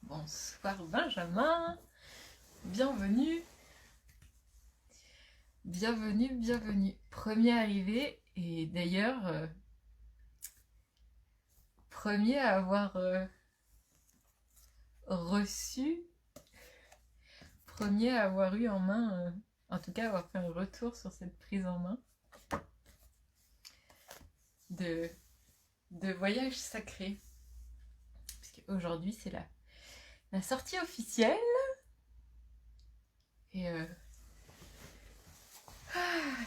Bonsoir Benjamin, bienvenue, bienvenue. Premier arrivé et d'ailleurs premier à avoir reçu, premier à avoir eu en main, en tout cas avoir fait un retour sur cette prise en main de Voyage Sacré. Puisque aujourd'hui c'est la sortie officielle et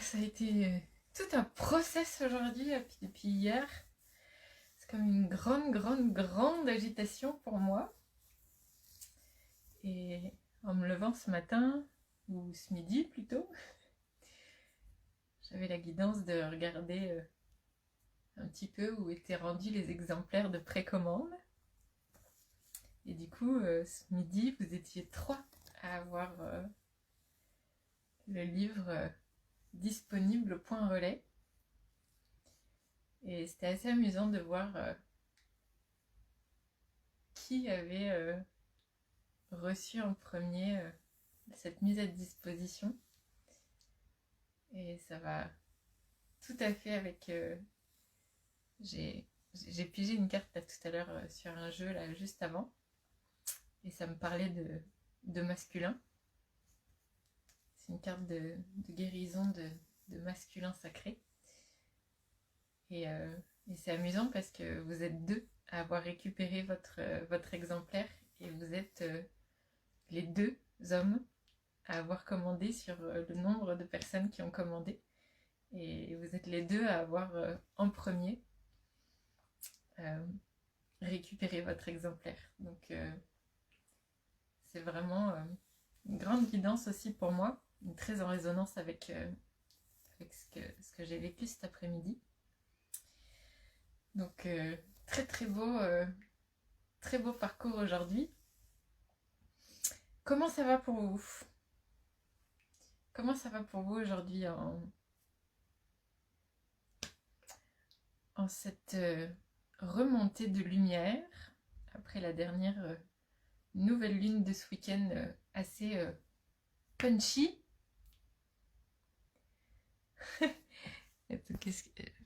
ça a été tout un process aujourd'hui depuis hier. C'est comme une grande agitation pour moi. Et en me levant ce matin, ou ce midi plutôt, j'avais la guidance de regarder un petit peu où étaient rendus les exemplaires de précommande. Et du coup, ce midi, vous étiez 3 à avoir le livre disponible au point relais. Et c'était assez amusant de voir qui avait reçu en premier cette mise à disposition. Et ça va tout à fait avec... j'ai pigé une carte là, tout à l'heure sur un jeu là juste avant. Et ça me parlait de masculin. C'est une carte de guérison de masculin sacré. Et c'est amusant parce que vous êtes 2 à avoir récupéré votre exemplaire et vous êtes les 2 hommes à avoir commandé sur le nombre de personnes qui ont commandé. Et vous êtes les 2 à avoir en premier récupéré votre exemplaire. Donc c'est vraiment une grande guidance aussi pour moi, très en résonance avec ce que j'ai vécu cet après-midi. Donc très beau parcours aujourd'hui. Comment ça va pour vous? Comment ça va pour vous aujourd'hui en cette remontée de lumière après la dernière nouvelle lune de ce week-end assez punchy? Je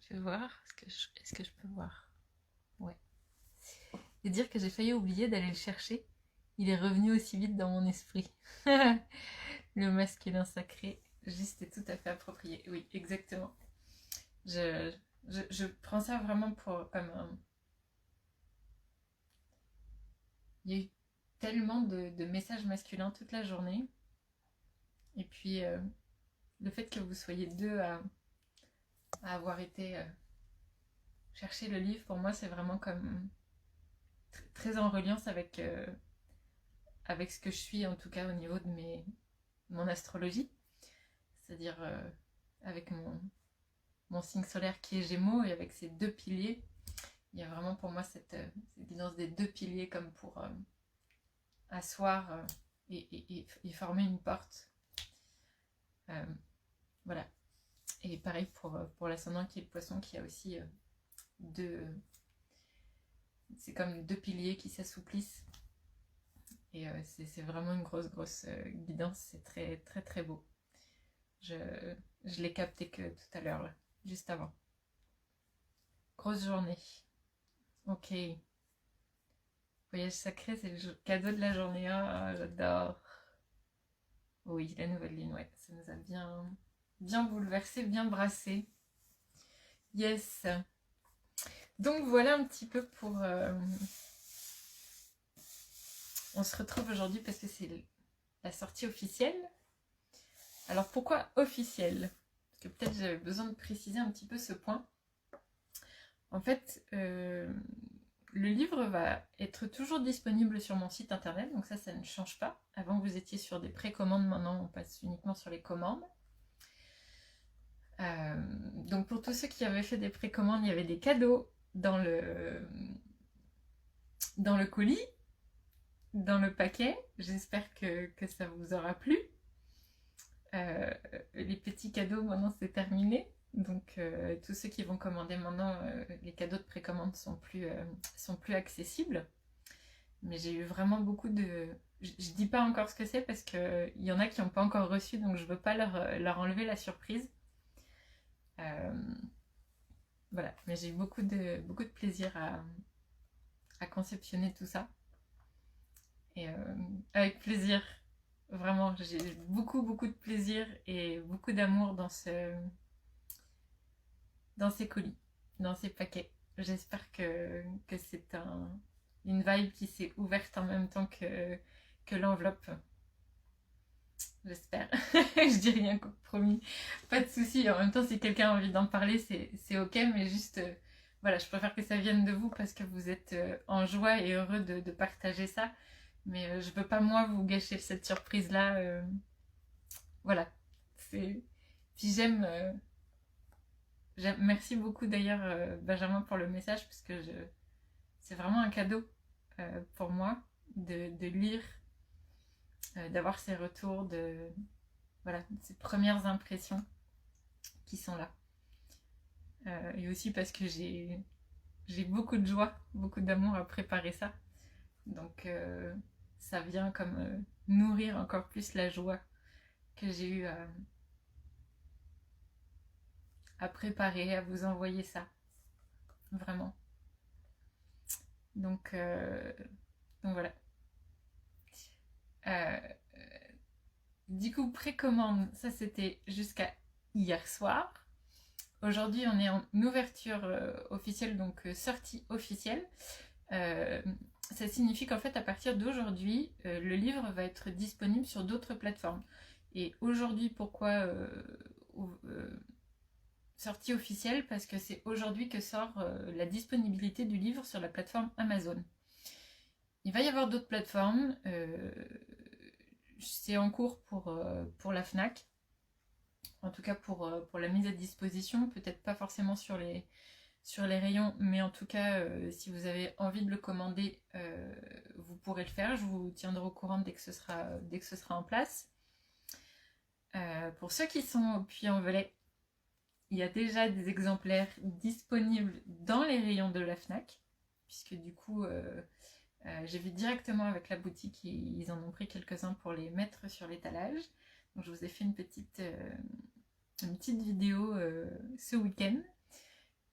vais voir, est-ce que je peux voir? Ouais. Et dire que j'ai failli oublier d'aller le chercher. Il est revenu aussi vite dans mon esprit. Le masculin sacré, juste et tout à fait approprié. Oui, exactement. Je prends ça vraiment comme un... Il y a eu tellement de messages masculins toute la journée. Et puis, le fait que vous soyez 2 à avoir été chercher le livre, pour moi, c'est vraiment comme très en reliance avec ce que je suis, en tout cas au niveau de mon astrologie. C'est-à-dire avec mon signe solaire qui est Gémeaux et avec ces 2 piliers. Il y a vraiment pour moi cette guidance des 2 piliers comme pour asseoir et former une porte. Voilà. Et pareil pour l'ascendant qui est le poisson, qui a aussi 2... C'est comme 2 piliers qui s'assouplissent. Et c'est vraiment une grosse guidance. C'est très beau. Je l'ai capté que tout à l'heure, là, juste avant. Grosse journée. Ok. Voyage sacré, c'est le cadeau de la journée. Ah, j'adore. Oui, la nouvelle lune, ouais. Ça nous a bien bouleversé, bien brassé. Yes. Donc voilà un petit peu pour... On se retrouve aujourd'hui parce que c'est la sortie officielle. Alors pourquoi officielle? Parce que peut-être j'avais besoin de préciser un petit peu ce point. En fait, le livre va être toujours disponible sur mon site internet, donc ça ne change pas. Avant, vous étiez sur des précommandes, maintenant on passe uniquement sur les commandes. Donc pour tous ceux qui avaient fait des précommandes, il y avait des cadeaux dans le colis, dans le paquet. J'espère que ça vous aura plu. Les petits cadeaux, maintenant c'est terminé. Donc tous ceux qui vont commander maintenant, les cadeaux de précommande sont plus accessibles. Mais j'ai eu vraiment beaucoup de... Je dis pas encore ce que c'est parce qu'il y en a qui n'ont pas encore reçu, donc je veux pas leur enlever la surprise. Euh, voilà, mais j'ai eu beaucoup de plaisir à conceptionner tout ça. Et avec plaisir, vraiment, j'ai beaucoup de plaisir et beaucoup d'amour dans ces colis, dans ces paquets. J'espère que c'est une vibe qui s'est ouverte en même temps que l'enveloppe. J'espère. Je dis rien, promis. Pas de soucis. En même temps, si quelqu'un a envie d'en parler, c'est ok. Mais juste, voilà, je préfère que ça vienne de vous parce que vous êtes en joie et heureux de partager ça. Mais je veux pas, moi, vous gâcher cette surprise-là. Voilà. Puis merci beaucoup d'ailleurs, Benjamin, pour le message parce que c'est vraiment un cadeau pour moi de lire, d'avoir ces retours, voilà, ces premières impressions qui sont là. Et aussi parce que j'ai beaucoup de joie, beaucoup d'amour à préparer ça. Donc ça vient comme nourrir encore plus la joie que j'ai eue à préparer, à vous envoyer ça. Vraiment. Donc voilà. Euh, du coup, précommande, ça c'était jusqu'à hier soir. Aujourd'hui, on est en ouverture officielle, donc sortie officielle. Ça signifie qu'en fait, à partir d'aujourd'hui, le livre va être disponible sur d'autres plateformes. Et aujourd'hui, pourquoi sortie officielle? Parce que c'est aujourd'hui que sort la disponibilité du livre sur la plateforme Amazon. Il va y avoir d'autres plateformes. C'est en cours pour la FNAC. En tout cas pour la mise à disposition. Peut-être pas forcément sur les rayons, mais en tout cas, si vous avez envie de le commander, vous pourrez le faire. Je vous tiendrai au courant dès que ce sera en place. Pour ceux qui sont au Puy-en-Velay, il y a déjà des exemplaires disponibles dans les rayons de la FNAC, puisque du coup, j'ai vu directement avec la boutique, ils en ont pris quelques-uns pour les mettre sur l'étalage. Donc je vous ai fait une petite vidéo ce week-end.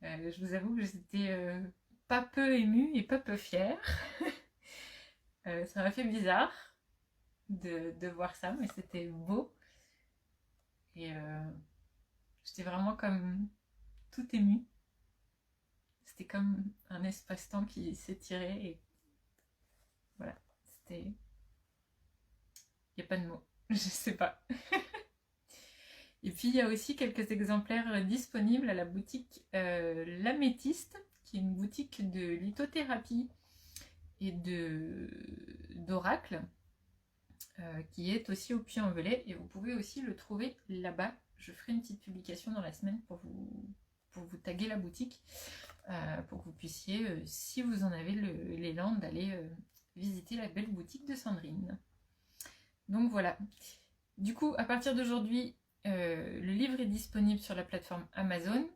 Je vous avoue que j'étais pas peu émue et pas peu fière. Ça m'a fait bizarre de voir ça, mais c'était beau. Et j'étais vraiment comme tout émue. C'était comme un espace-temps qui s'étirait et voilà, c'était... Il n'y a pas de mots, je sais pas. Et puis il y a aussi quelques exemplaires disponibles à la boutique L'Améthyste, qui est une boutique de lithothérapie et d'oracle, qui est aussi au Puy-en-Velay, et vous pouvez aussi le trouver là-bas. Je ferai une petite publication dans la semaine pour vous taguer la boutique, pour que vous puissiez, si vous en avez l'élan, d'aller visiter la belle boutique de Sandrine. Donc voilà. Du coup, à partir d'aujourd'hui, le livre est disponible sur la plateforme Amazon.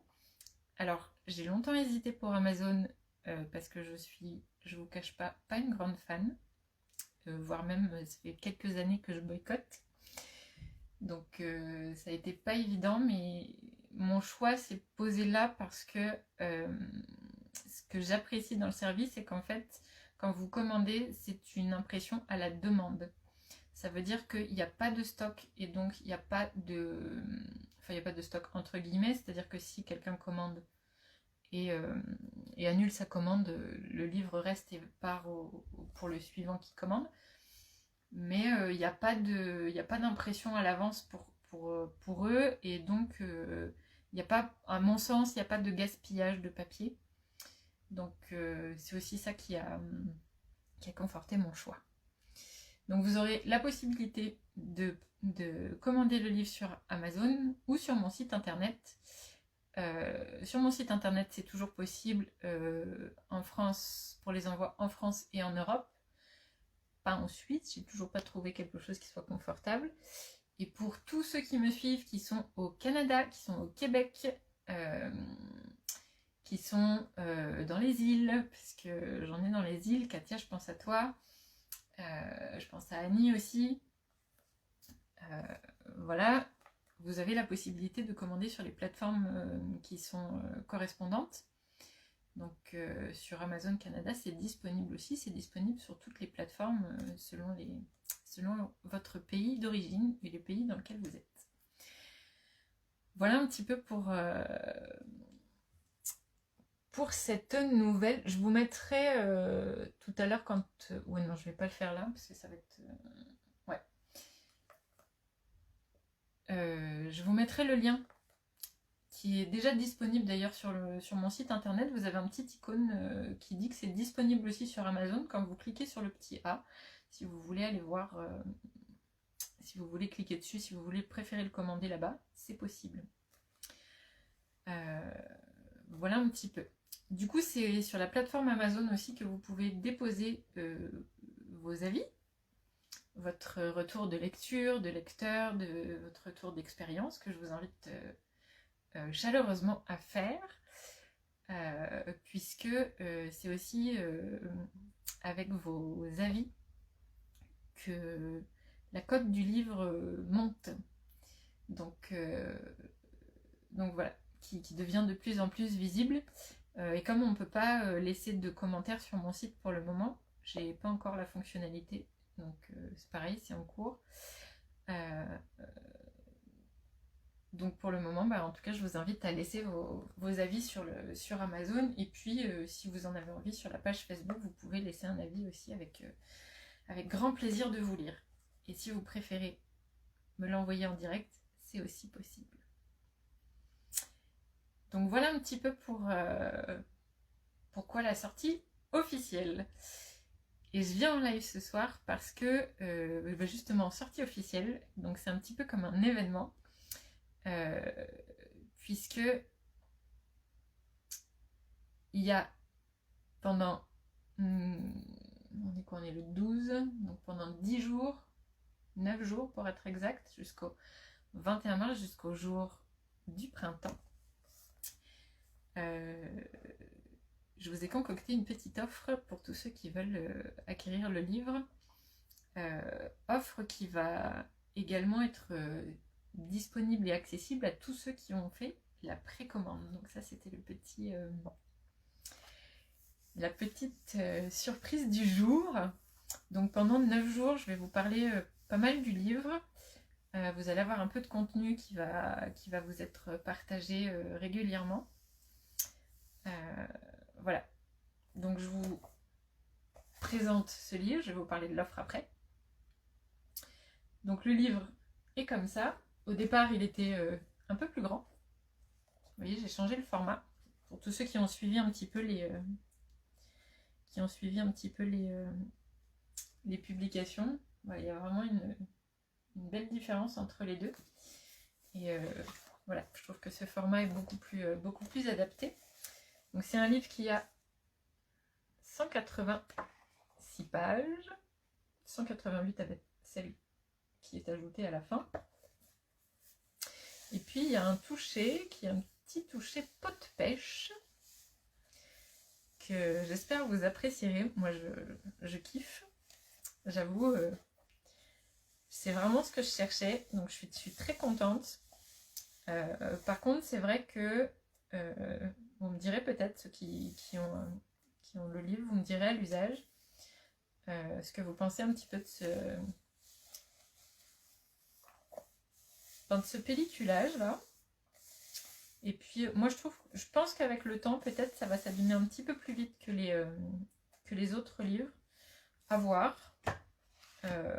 Alors, j'ai longtemps hésité pour Amazon parce que je vous cache pas une grande fan. Voire même, ça fait quelques années que je boycotte. Donc, ça a été pas évident, mais mon choix s'est posé là parce que ce que j'apprécie dans le service, c'est qu'en fait, quand vous commandez, c'est une impression à la demande. Ça veut dire qu'il n'y a pas de stock et donc il n'y a pas de... Enfin, il n'y a pas de stock entre guillemets, c'est-à-dire que si quelqu'un commande et annule sa commande, le livre reste et part pour le suivant qui commande. Mais il n'y a pas d'impression à l'avance pour eux et donc il n'y a pas, à mon sens, il n'y a pas de gaspillage de papier. Donc c'est aussi ça qui a conforté mon choix. Donc vous aurez la possibilité de commander le livre sur Amazon ou sur mon site internet. Sur mon site internet, c'est toujours possible en France, pour les envois en France et en Europe. Pas en Suisse, j'ai toujours pas trouvé quelque chose qui soit confortable. Et pour tous ceux qui me suivent, qui sont au Canada, qui sont au Québec, qui qui sont dans les îles, parce que j'en ai dans les îles. Katia, je pense à toi. Je pense à Annie aussi. Voilà, vous avez la possibilité de commander sur les plateformes qui sont correspondantes. Donc sur Amazon Canada, c'est disponible aussi. C'est disponible sur toutes les plateformes selon votre pays d'origine et les pays dans lesquels vous êtes. Voilà un petit peu pour cette nouvelle. Je vous mettrai tout à l'heure quand... ouais, non, je vais pas le faire là, parce que ça va être... ouais. Je vous mettrai le lien, qui est déjà disponible d'ailleurs sur mon site internet. Vous avez un petit icône qui dit que c'est disponible aussi sur Amazon. Quand vous cliquez sur le petit A, si vous voulez aller voir... si vous voulez cliquer dessus, si vous voulez préférer le commander là-bas, c'est possible. Voilà un petit peu. Du coup, c'est sur la plateforme Amazon aussi que vous pouvez déposer vos avis, votre retour de lecture, de lecteur, votre retour d'expérience, que je vous invite chaleureusement à faire, puisque c'est aussi avec vos avis que la cote du livre monte. Donc voilà, qui devient de plus en plus visible. Et comme on ne peut pas laisser de commentaires sur mon site pour le moment, j'ai pas encore la fonctionnalité, donc c'est pareil, c'est en cours. Donc pour le moment, en tout cas, je vous invite à laisser vos avis sur Amazon. Et puis, si vous en avez envie, sur la page Facebook, vous pouvez laisser un avis aussi avec grand plaisir de vous lire. Et si vous préférez me l'envoyer en direct, c'est aussi possible. Donc voilà un petit peu pourquoi la sortie officielle. Et je viens en live ce soir parce que, justement, sortie officielle, donc c'est un petit peu comme un événement, puisque il y a pendant, on est le 12, donc pendant 10 jours, 9 jours pour être exact, jusqu'au 21 mars, jusqu'au jour du printemps, je vous ai concocté une petite offre pour tous ceux qui veulent acquérir le livre. Offre qui va également être disponible et accessible à tous ceux qui ont fait la précommande. Donc ça, c'était la petite surprise du jour. Donc pendant 9 jours, je vais vous parler pas mal du livre. Vous allez avoir un peu de contenu qui va vous être partagé régulièrement. Voilà, donc je vous présente ce livre, je vais vous parler de l'offre après. Donc le livre est comme ça. Au départ, il était un peu plus grand. Vous voyez, j'ai changé le format. Pour tous ceux qui ont suivi un petit peu les publications, voilà, il y a vraiment une belle différence entre les deux. Et voilà, je trouve que ce format est beaucoup plus adapté. Donc c'est un livre qui a 186 pages, 188 avec celle qui est ajoutée à la fin. Et puis il y a un toucher qui est un petit toucher pot de pêche que j'espère vous apprécierez. Moi je kiffe, j'avoue, c'est vraiment ce que je cherchais, donc je suis très contente. Par contre, c'est vrai que vous me direz peut-être, ceux qui ont le livre, vous me direz à l'usage ce que vous pensez un petit peu de ce pelliculage là. Et puis moi je pense qu'avec le temps peut-être ça va s'abîmer un petit peu plus vite que les autres livres. À voir.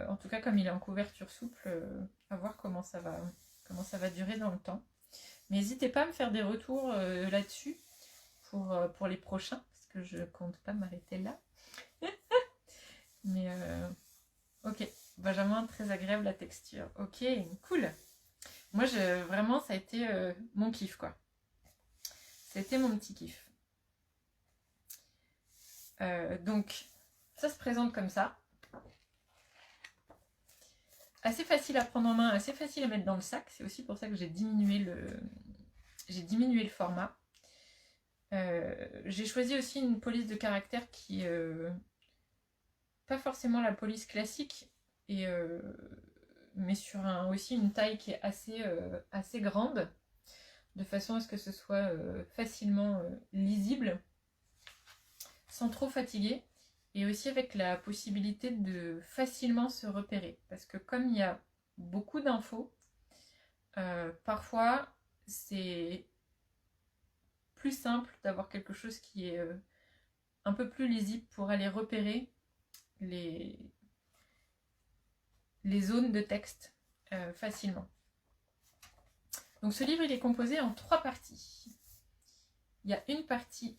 En tout cas, comme il est en couverture souple, à voir comment ça va durer dans le temps. Mais n'hésitez pas à me faire des retours là-dessus pour les prochains, parce que je compte pas m'arrêter là. Mais ok, Benjamin, très agréable la texture. Ok, cool. Moi, vraiment, ça a été mon kiff, quoi. C'était mon petit kiff. Donc, ça se présente comme ça. Assez facile à prendre en main, assez facile à mettre dans le sac. C'est aussi pour ça que j'ai diminué le format. J'ai choisi aussi une police de caractère qui pas forcément la police classique, et, mais sur aussi une taille qui est assez grande, de façon à ce que ce soit facilement lisible, sans trop fatiguer, et aussi avec la possibilité de facilement se repérer. Parce que comme il y a beaucoup d'infos, parfois c'est plus simple d'avoir quelque chose qui est un peu plus lisible pour aller repérer les zones de texte facilement. Donc ce livre, il est composé en 3 parties. Il y a une partie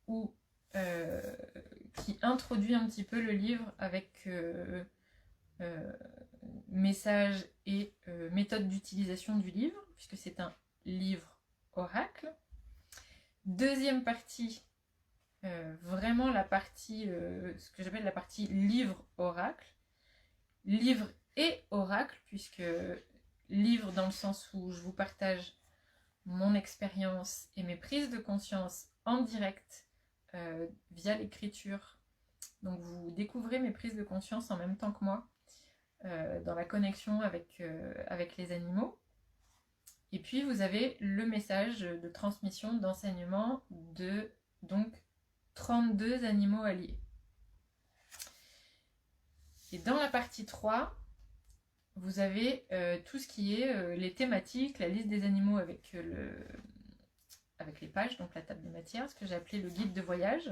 où, qui introduit un petit peu le livre avec messages et méthodes d'utilisation du livre, puisque c'est un livre oracle. Deuxième partie, vraiment la partie, ce que j'appelle la partie livre-oracle. Livre et oracle, puisque livre dans le sens où je vous partage mon expérience et mes prises de conscience en direct via l'écriture. Donc vous découvrez mes prises de conscience en même temps que moi, dans la connexion avec les animaux. Et puis vous avez le message de transmission, d'enseignement de donc 32 animaux alliés. Et dans la partie 3, vous avez tout ce qui est les thématiques, la liste des animaux avec les pages, donc la table des matières, ce que j'ai appelé le guide de voyage.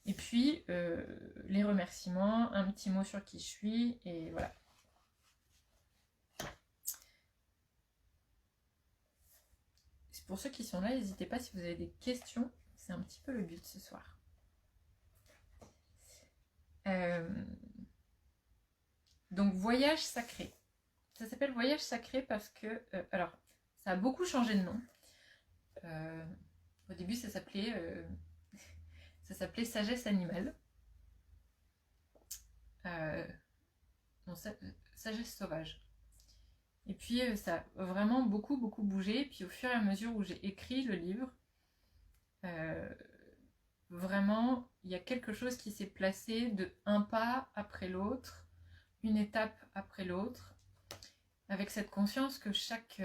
Et puis les remerciements, un petit mot sur qui je suis, et voilà. Pour ceux qui sont là, n'hésitez pas si vous avez des questions, c'est un petit peu le but ce soir. Donc voyage sacré. Ça s'appelle voyage sacré parce que, alors, ça a beaucoup changé de nom. Au début, ça s'appelait sagesse animale. Non, sagesse sauvage. Et puis ça a vraiment beaucoup bougé. Et puis au fur et à mesure où j'ai écrit le livre, vraiment il y a quelque chose qui s'est placé de un pas après l'autre, une étape après l'autre, avec cette conscience que chaque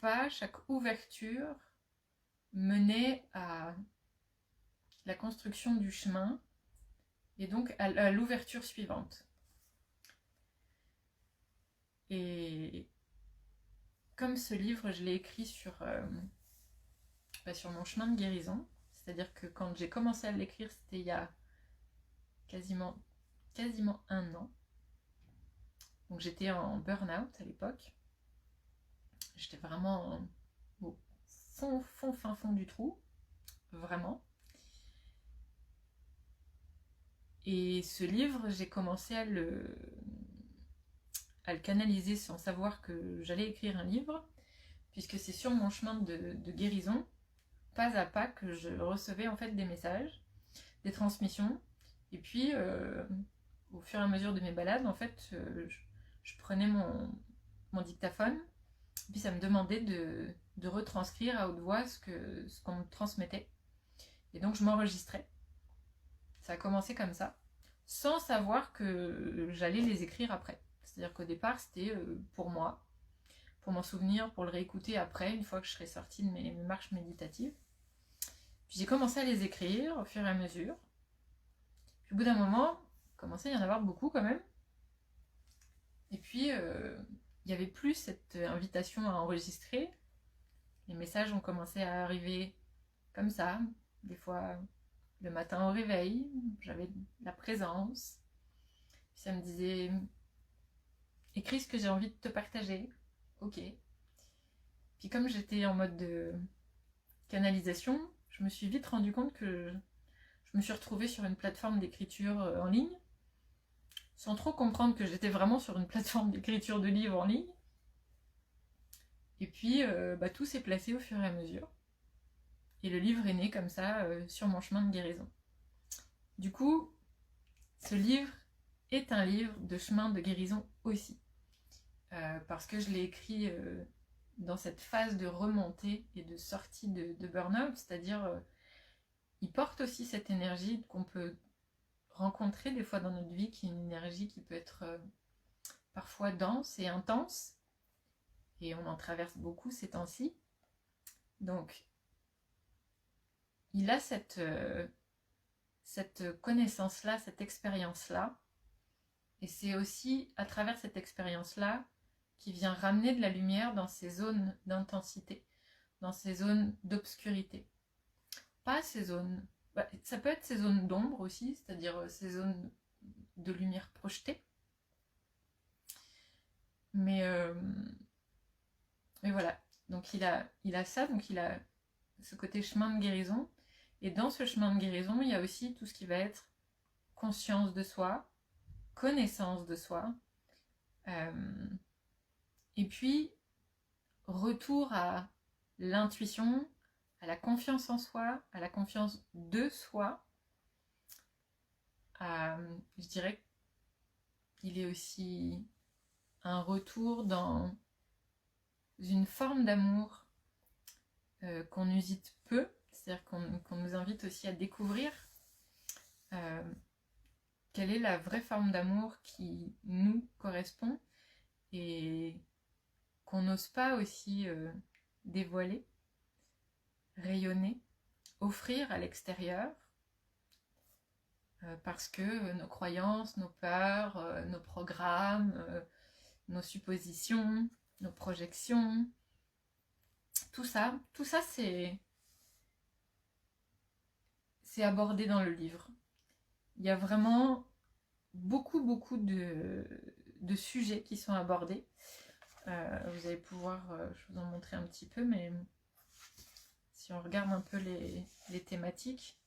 pas, chaque ouverture menait à la construction du chemin et donc à l'ouverture suivante. Et comme ce livre, je l'ai écrit sur mon chemin de guérison, c'est-à-dire que quand j'ai commencé à l'écrire, c'était il y a quasiment 1 an. Donc j'étais en burn-out à l'époque. J'étais vraiment au fin fond du trou, vraiment. Et ce livre, j'ai commencé à le canaliser sans savoir que j'allais écrire un livre, puisque c'est sur mon chemin de guérison, pas à pas, que je recevais en fait des messages, des transmissions, et puis au fur et à mesure de mes balades, en fait, je prenais mon dictaphone, et puis ça me demandait de retranscrire à haute voix ce qu'on me transmettait, et donc je m'enregistrais. Ça a commencé comme ça, sans savoir que j'allais les écrire après. C'est-à-dire qu'au départ, c'était pour moi, pour m'en souvenir, pour le réécouter après, une fois que je serais sortie de mes marches méditatives. Puis j'ai commencé à les écrire au fur et à mesure. Puis au bout d'un moment, il commençait à y en avoir beaucoup quand même. Et puis, il n'y avait plus cette invitation à enregistrer. Les messages ont commencé à arriver comme ça, des fois le matin au réveil, j'avais la présence. Puis ça me disait, écris ce que j'ai envie de te partager. Ok. Puis comme j'étais en mode de canalisation, je me suis vite rendu compte que je me suis retrouvée sur une plateforme d'écriture en ligne, sans trop comprendre que j'étais vraiment sur une plateforme d'écriture de livres en ligne. Et puis tout s'est placé au fur et à mesure. Et le livre est né comme ça, sur mon chemin de guérison. Du coup, ce livre est un livre de chemin de guérison aussi. Parce que je l'ai écrit dans cette phase de remontée et de sortie de burn-out, c'est-à-dire il porte aussi cette énergie qu'on peut rencontrer des fois dans notre vie, qui est une énergie qui peut être parfois dense et intense, et on en traverse beaucoup ces temps-ci. Donc il a cette connaissance-là, cette expérience-là, et c'est aussi à travers cette expérience-là qui vient ramener de la lumière dans ces zones d'intensité, dans ces zones d'obscurité. Pas ces zones... ça peut être ces zones d'ombre aussi, c'est-à-dire ces zones de lumière projetée. Mais voilà, donc il a ça, donc il a ce côté chemin de guérison. Et dans ce chemin de guérison, il y a aussi tout ce qui va être conscience de soi, connaissance de soi, et puis retour à l'intuition, à la confiance en soi, à la confiance de soi. Je dirais qu'il est aussi un retour dans une forme d'amour qu'on usite peu, c'est-à-dire qu'on nous invite aussi à découvrir quelle est la vraie forme d'amour qui nous correspond et qu'on n'ose pas aussi dévoiler, rayonner, offrir à l'extérieur, parce que nos croyances, nos peurs, nos programmes, nos suppositions, nos projections, tout ça c'est abordé dans le livre. Il y a vraiment beaucoup de sujets qui sont abordés. Vous allez pouvoir, je vous en montrer un petit peu, mais si on regarde un peu les thématiques,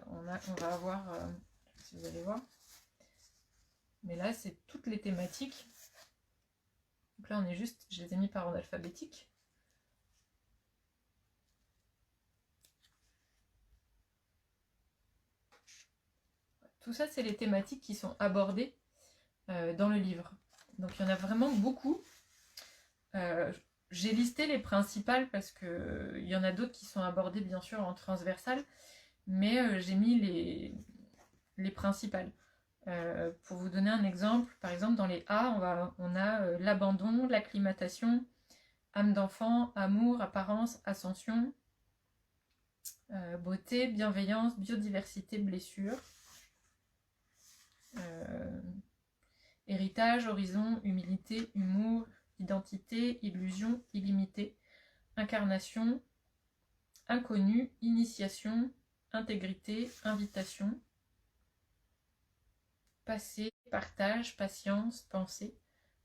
on va avoir, si vous allez voir, mais là c'est toutes les thématiques. Donc là on est juste, je les ai mis par ordre alphabétique. Tout ça c'est les thématiques qui sont abordées dans le livre. Donc il y en a vraiment beaucoup. J'ai listé les principales parce qu'il y en a d'autres qui sont abordées bien sûr en transversal, mais j'ai mis les principales. Pour vous donner un exemple, par exemple dans les A, on a l'abandon, l'acclimatation, âme d'enfant, amour, apparence, ascension, beauté, bienveillance, biodiversité, blessure, héritage, horizon, humilité, humour, identité, illusion, illimité, incarnation, inconnu, initiation, intégrité, invitation, passé, partage, patience, pensée,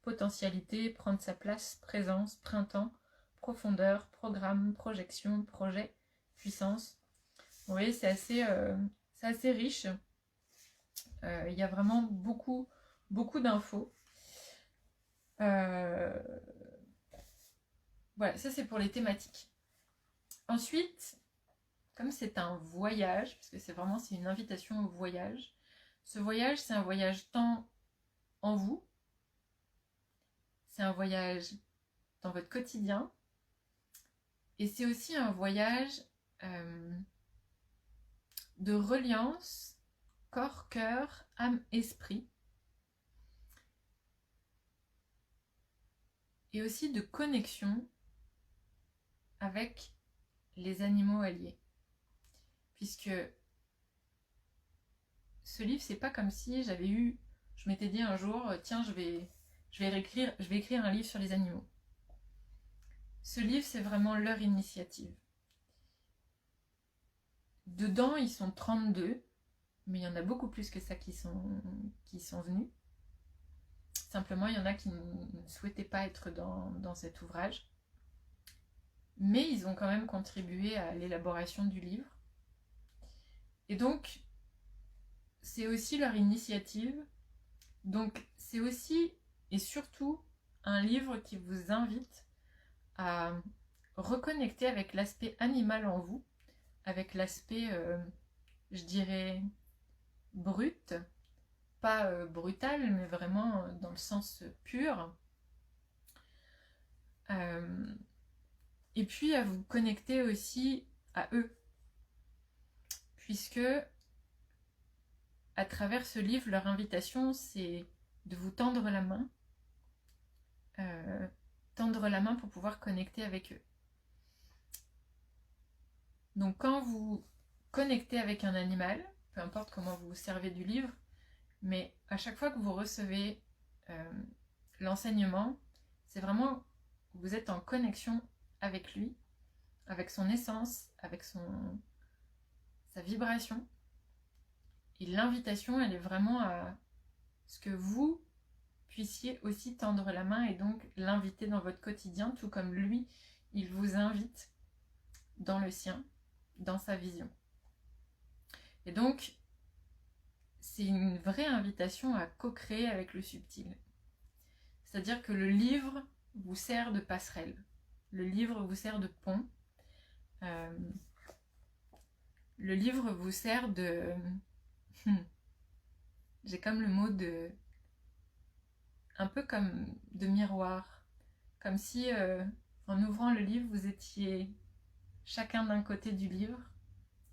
potentialité, prendre sa place, présence, printemps, profondeur, programme, projection, projet, puissance. Vous voyez, c'est assez riche. Il y a vraiment beaucoup d'infos. Voilà, ça c'est pour les thématiques. Ensuite, comme c'est un voyage, parce que c'est une invitation au voyage, ce voyage, c'est un voyage tant en vous, c'est un voyage dans votre quotidien, et c'est aussi un voyage de reliance corps, cœur, âme, esprit, et aussi de connexion avec les animaux alliés. Puisque ce livre, c'est pas comme si je m'étais dit un jour, tiens, je vais écrire un livre sur les animaux. Ce livre, c'est vraiment leur initiative. Dedans, ils sont 32, mais il y en a beaucoup plus que ça qui sont venus. Simplement, il y en a qui ne souhaitaient pas être dans cet ouvrage. Mais ils ont quand même contribué à l'élaboration du livre. Et donc, c'est aussi leur initiative. Donc, c'est aussi et surtout un livre qui vous invite à reconnecter avec l'aspect animal en vous, avec l'aspect, je dirais, brut, pas brutal, mais vraiment dans le sens pur, Et puis à vous connecter aussi à eux. Puisque à travers ce livre, leur invitation, c'est de vous tendre la main. Tendre la main pour pouvoir connecter avec eux. Donc quand vous connectez avec un animal, peu importe comment vous vous servez du livre, mais à chaque fois que vous recevez l'enseignement, c'est vraiment, vous êtes en connexion avec lui, avec son essence, avec sa vibration. Et l'invitation, elle est vraiment à ce que vous puissiez aussi tendre la main et donc l'inviter dans votre quotidien, tout comme lui, il vous invite dans le sien, dans sa vision. Et donc, c'est une vraie invitation à co-créer avec le subtil. C'est-à-dire que le livre vous sert de passerelle. Le livre vous sert de pont. Le livre vous sert de... J'ai comme le mot de... Un peu comme de miroir. Comme si, en ouvrant le livre, vous étiez chacun d'un côté du livre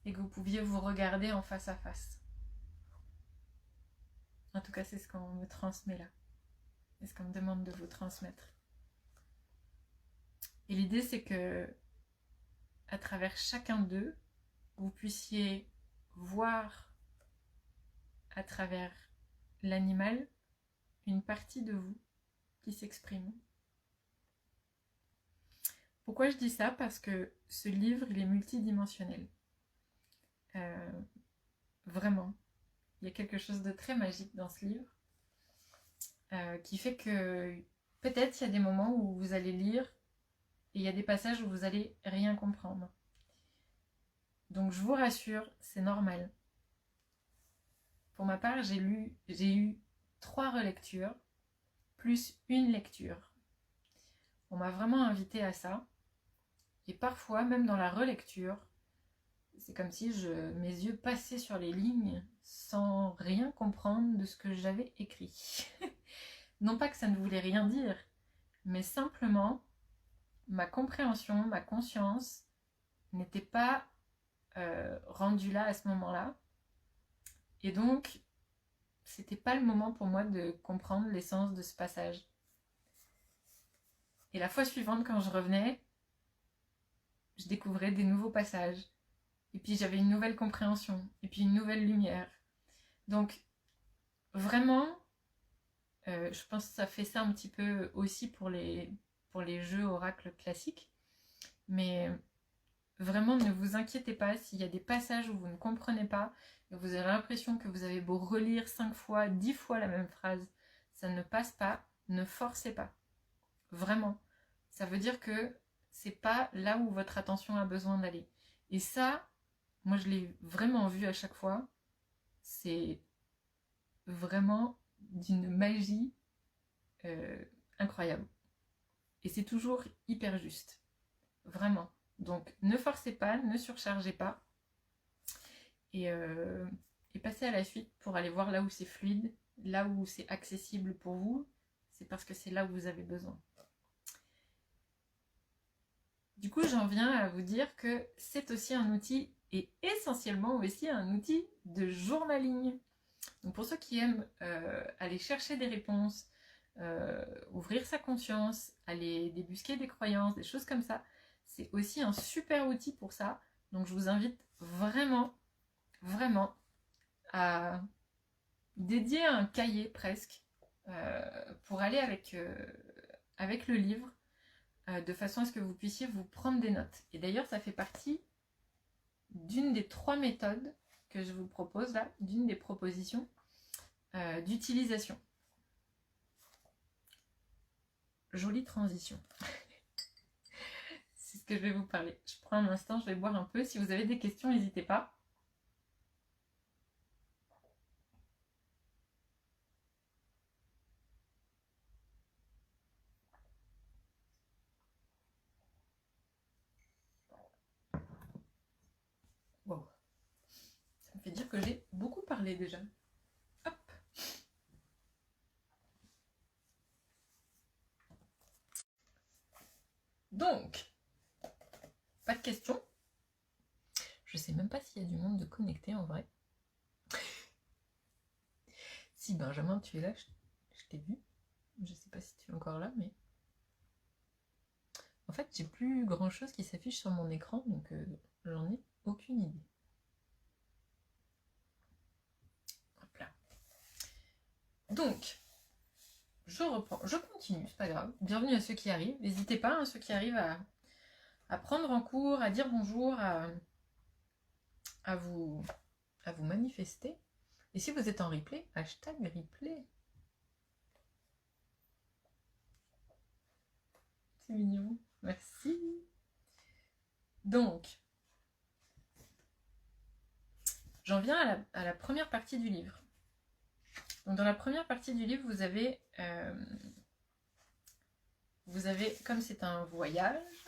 et que vous pouviez vous regarder en face à face. En tout cas, c'est ce qu'on me transmet là. C'est ce qu'on me demande de vous transmettre. Et l'idée, c'est que à travers chacun d'eux, vous puissiez voir à travers l'animal une partie de vous qui s'exprime. Pourquoi je dis ça? Parce que ce livre, il est multidimensionnel. Vraiment. Il y a quelque chose de très magique dans ce livre qui fait que peut-être il y a des moments où vous allez lire et il y a des passages où vous allez rien comprendre. Donc je vous rassure, c'est normal. Pour ma part, j'ai eu 3 relectures plus une lecture. On m'a vraiment invité à ça. Et parfois, même dans la relecture, c'est comme si mes yeux passaient sur les lignes sans rien comprendre de ce que j'avais écrit. Non pas que ça ne voulait rien dire, mais simplement ma compréhension, ma conscience n'était pas rendue là à ce moment-là. Et donc, c'était pas le moment pour moi de comprendre l'essence de ce passage. Et la fois suivante, quand je revenais, je découvrais des nouveaux passages. Et puis j'avais une nouvelle compréhension. Et puis une nouvelle lumière. Donc, vraiment, je pense que ça fait ça un petit peu aussi pour les jeux oracles classiques. Mais vraiment, ne vous inquiétez pas s'il y a des passages où vous ne comprenez pas et vous avez l'impression que vous avez beau relire 5 fois, 10 fois la même phrase, ça ne passe pas, ne forcez pas. Vraiment. Ça veut dire que c'est pas là où votre attention a besoin d'aller. Et ça, moi je l'ai vraiment vu à chaque fois, c'est vraiment d'une magie incroyable. Et c'est toujours hyper juste. Vraiment. Donc ne forcez pas, ne surchargez pas. Et passez à la suite pour aller voir là où c'est fluide, là où c'est accessible pour vous. C'est parce que c'est là où vous avez besoin. Du coup, j'en viens à vous dire que c'est aussi un outil et essentiellement aussi un outil de journaling. Donc pour ceux qui aiment aller chercher des réponses, ouvrir sa conscience, aller débusquer des croyances, des choses comme ça, c'est aussi un super outil pour ça. Donc je vous invite vraiment, vraiment à dédier un cahier presque pour aller avec le livre de façon à ce que vous puissiez vous prendre des notes. Et d'ailleurs, ça fait partie d'une des 3 méthodes que je vous propose là, d'une des propositions d'utilisation. Jolie transition. C'est ce que je vais vous parler. Je prends un instant, je vais boire un peu. Si vous avez des questions, n'hésitez pas. Wow. Ça me fait dire que j'ai beaucoup parlé déjà. Hop. Donc, pas de questions. Je sais même pas s'il y a du monde de connecté en vrai. Si Benjamin, tu es là, je t'ai vu. Je sais pas si tu es encore là, mais... En fait, j'ai plus grand chose qui s'affiche sur mon écran, donc j'en ai aucune idée. Hop là. Donc, je reprends, je continue, c'est pas grave. Bienvenue à ceux qui arrivent. N'hésitez pas, hein, ceux qui arrivent à prendre en cours, à dire bonjour, à vous manifester. Et si vous êtes en replay, hashtag replay. C'est mignon. Merci. Donc, j'en viens à la première partie du livre. Donc, dans la première partie du livre, vous avez, comme c'est un voyage,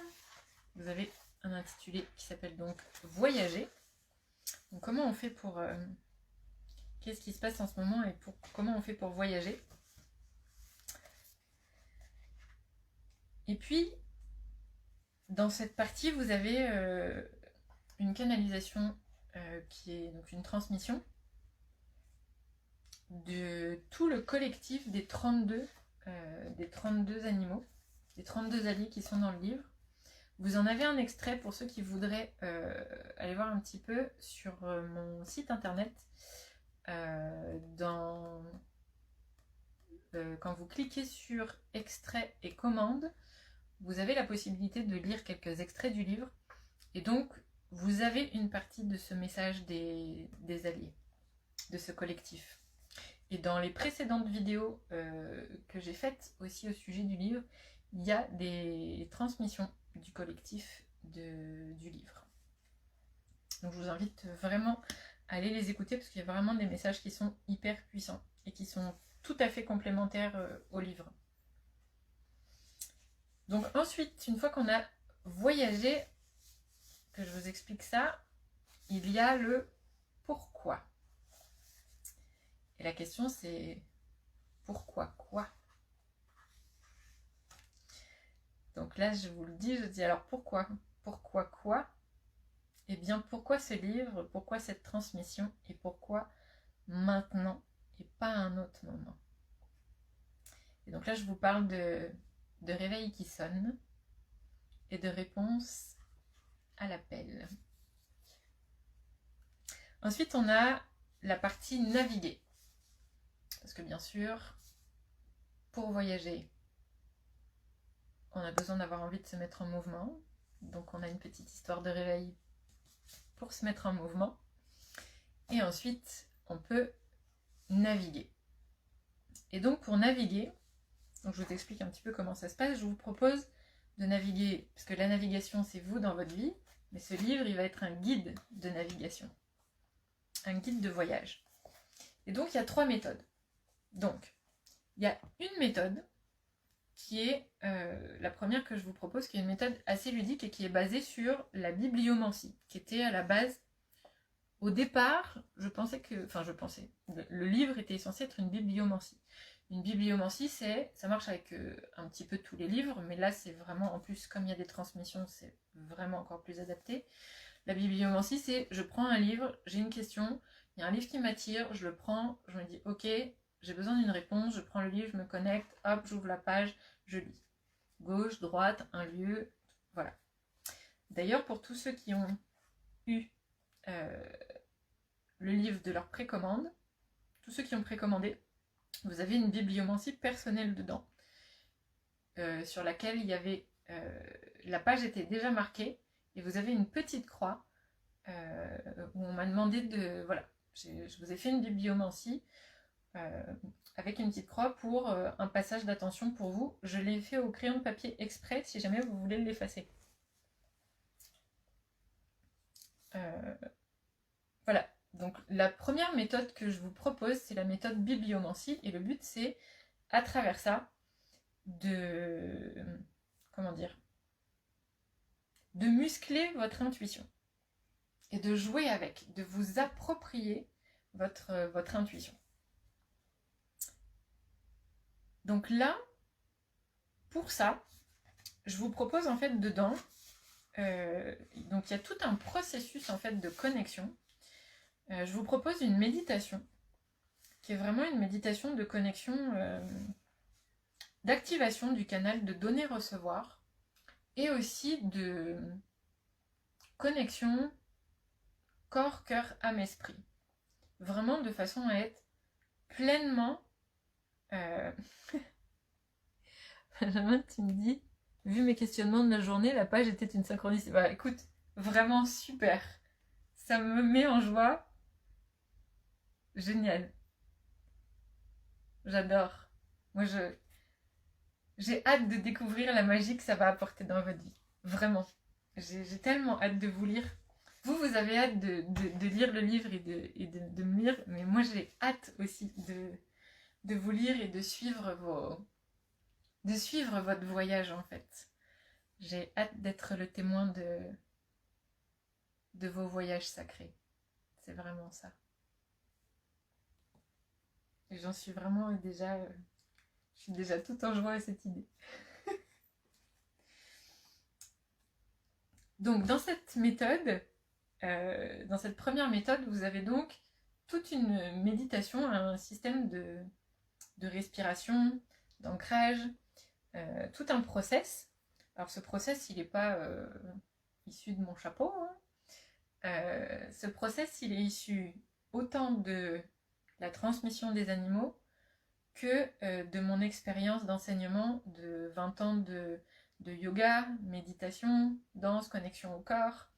vous avez un intitulé qui s'appelle donc Voyager. Donc, comment on fait pour... qu'est-ce qui se passe en ce moment et comment on fait pour voyager? Et puis, dans cette partie, vous avez une canalisation qui est donc une transmission de tout le collectif des 32 animaux, des 32 alliés qui sont dans le livre. Vous en avez un extrait pour ceux qui voudraient aller voir un petit peu sur mon site internet. Quand vous cliquez sur extrait et commande, vous avez la possibilité de lire quelques extraits du livre. Et donc, vous avez une partie de ce message des alliés, de ce collectif. Et dans les précédentes vidéos que j'ai faites aussi au sujet du livre, il y a des transmissions du collectif du livre. Donc je vous invite vraiment à aller les écouter parce qu'il y a vraiment des messages qui sont hyper puissants et qui sont tout à fait complémentaires au livre. Donc ensuite, une fois qu'on a voyagé, que je vous explique ça, il y a le pourquoi. Et la question c'est pourquoi quoi? Donc là je vous le dis, je dis alors pourquoi? Pourquoi quoi? Eh bien pourquoi ce livre? Pourquoi cette transmission? Et pourquoi maintenant et pas à un autre moment? Et donc là je vous parle de réveil qui sonne et de réponse à l'appel. Ensuite on a la partie naviguer. Parce que bien sûr, pour voyager, on a besoin d'avoir envie de se mettre en mouvement. Donc on a une petite histoire de réveil pour se mettre en mouvement. Et ensuite, on peut naviguer. Et donc pour naviguer, donc je vous explique un petit peu comment ça se passe. Je vous propose de naviguer, parce que la navigation c'est vous dans votre vie, mais ce livre il va être un guide de navigation, un guide de voyage. Et donc il y a 3 méthodes. Donc il y a une méthode qui est la première que je vous propose, qui est une méthode assez ludique et qui est basée sur la bibliomancie, qui était à la base, au départ, le livre était censé être une bibliomancie. Une bibliomancie, ça marche avec un petit peu tous les livres, mais là c'est vraiment, en plus comme il y a des transmissions, c'est vraiment encore plus adapté. La bibliomancie, c'est je prends un livre, j'ai une question, il y a un livre qui m'attire, je le prends, je me dis ok, j'ai besoin d'une réponse, je prends le livre, je me connecte, hop, j'ouvre la page, je lis. Gauche, droite, un lieu, voilà. D'ailleurs, pour tous ceux qui ont eu le livre de leur précommande, tous ceux qui ont précommandé, vous avez une bibliomancie personnelle dedans, sur laquelle il y avait, la page était déjà marquée, et vous avez une petite croix, où on m'a demandé de, voilà, je vous ai fait une bibliomancie, avec une petite croix pour un passage d'attention pour vous. Je l'ai fait au crayon de papier exprès si jamais vous voulez l'effacer. Voilà, donc la première méthode que je vous propose, c'est la méthode bibliomancie, et le but c'est, à travers ça, de muscler votre intuition et de jouer avec, de vous approprier votre intuition. Donc là, pour ça, je vous propose en fait dedans, donc il y a tout un processus en fait de connexion. Je vous propose une méditation qui est vraiment une méditation de connexion, d'activation du canal de donner-recevoir et aussi de connexion corps, cœur, âme, esprit. Vraiment de façon à être pleinement... Benjamin, tu me dis, vu mes questionnements de la journée, la page était une synchronicité. Bah écoute, vraiment super. Ça me met en joie. Génial. J'adore. Moi, j'ai hâte de découvrir la magie que ça va apporter dans votre vie. Vraiment. J'ai tellement hâte de vous lire. Vous avez hâte de lire le livre et de me lire, mais moi j'ai hâte aussi de vous lire et de suivre votre voyage en fait. J'ai hâte d'être le témoin de vos voyages sacrés. C'est vraiment ça. Et j'en suis vraiment déjà... je suis déjà tout en joie à cette idée. Donc dans cette méthode, dans cette première méthode, vous avez donc toute une méditation, un système de respiration, d'ancrage, tout un process. Alors ce process, il n'est pas issu de mon chapeau. Hein. Ce process, il est issu autant de la transmission des animaux que de mon expérience d'enseignement de 20 ans de yoga, méditation, danse, connexion au corps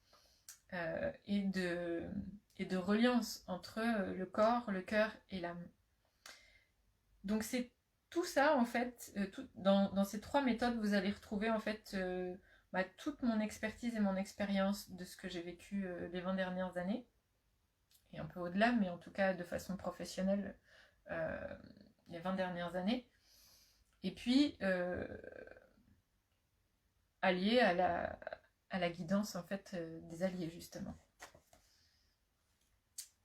et de reliance entre le corps, le cœur et l'âme. Donc c'est tout ça en fait, dans ces 3 méthodes, vous allez retrouver en fait toute mon expertise et mon expérience de ce que j'ai vécu les 20 dernières années, et un peu au-delà, mais en tout cas de façon professionnelle les 20 dernières années. Et puis allié à la guidance en fait des alliés justement.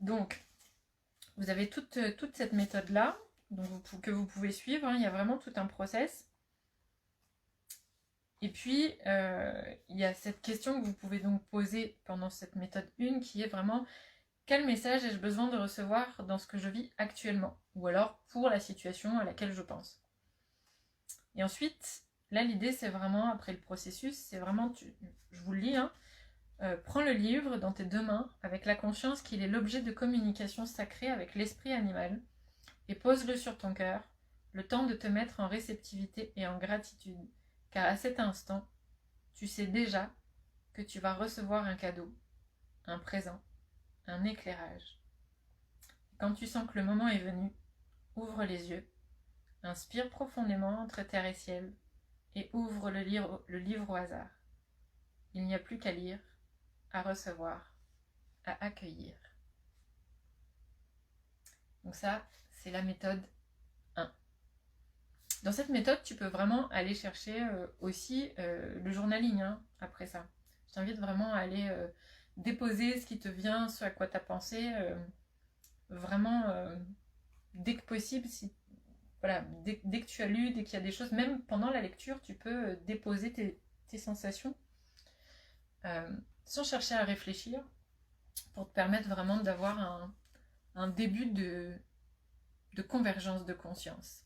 Donc vous avez toute cette méthode là que vous pouvez suivre, hein. Il y a vraiment tout un process. Et puis il y a cette question que vous pouvez donc poser pendant cette méthode 1 qui est vraiment: quel message ai-je besoin de recevoir dans ce que je vis actuellement, ou alors pour la situation à laquelle je pense. Et ensuite, là l'idée c'est vraiment, après le processus, c'est vraiment, je vous le lis, hein, prends le livre dans tes 2 mains avec la conscience qu'il est l'objet de communication sacrée avec l'esprit animal et pose-le sur ton cœur, le temps de te mettre en réceptivité et en gratitude, car à cet instant, tu sais déjà que tu vas recevoir un cadeau, un présent, un éclairage. Quand tu sens que le moment est venu, ouvre les yeux, inspire profondément entre terre et ciel et ouvre le livre au hasard. Il n'y a plus qu'à lire, à recevoir, à accueillir. Donc ça, c'est la méthode 1. Dans cette méthode, tu peux vraiment aller chercher aussi le journaling, hein, après ça. Je t'invite vraiment à aller déposer ce qui te vient, ce à quoi tu as pensé, vraiment dès que possible. Voilà, dès que tu as lu, dès qu'il y a des choses, même pendant la lecture, tu peux déposer tes sensations sans chercher à réfléchir, pour te permettre vraiment d'avoir un début de convergence de conscience.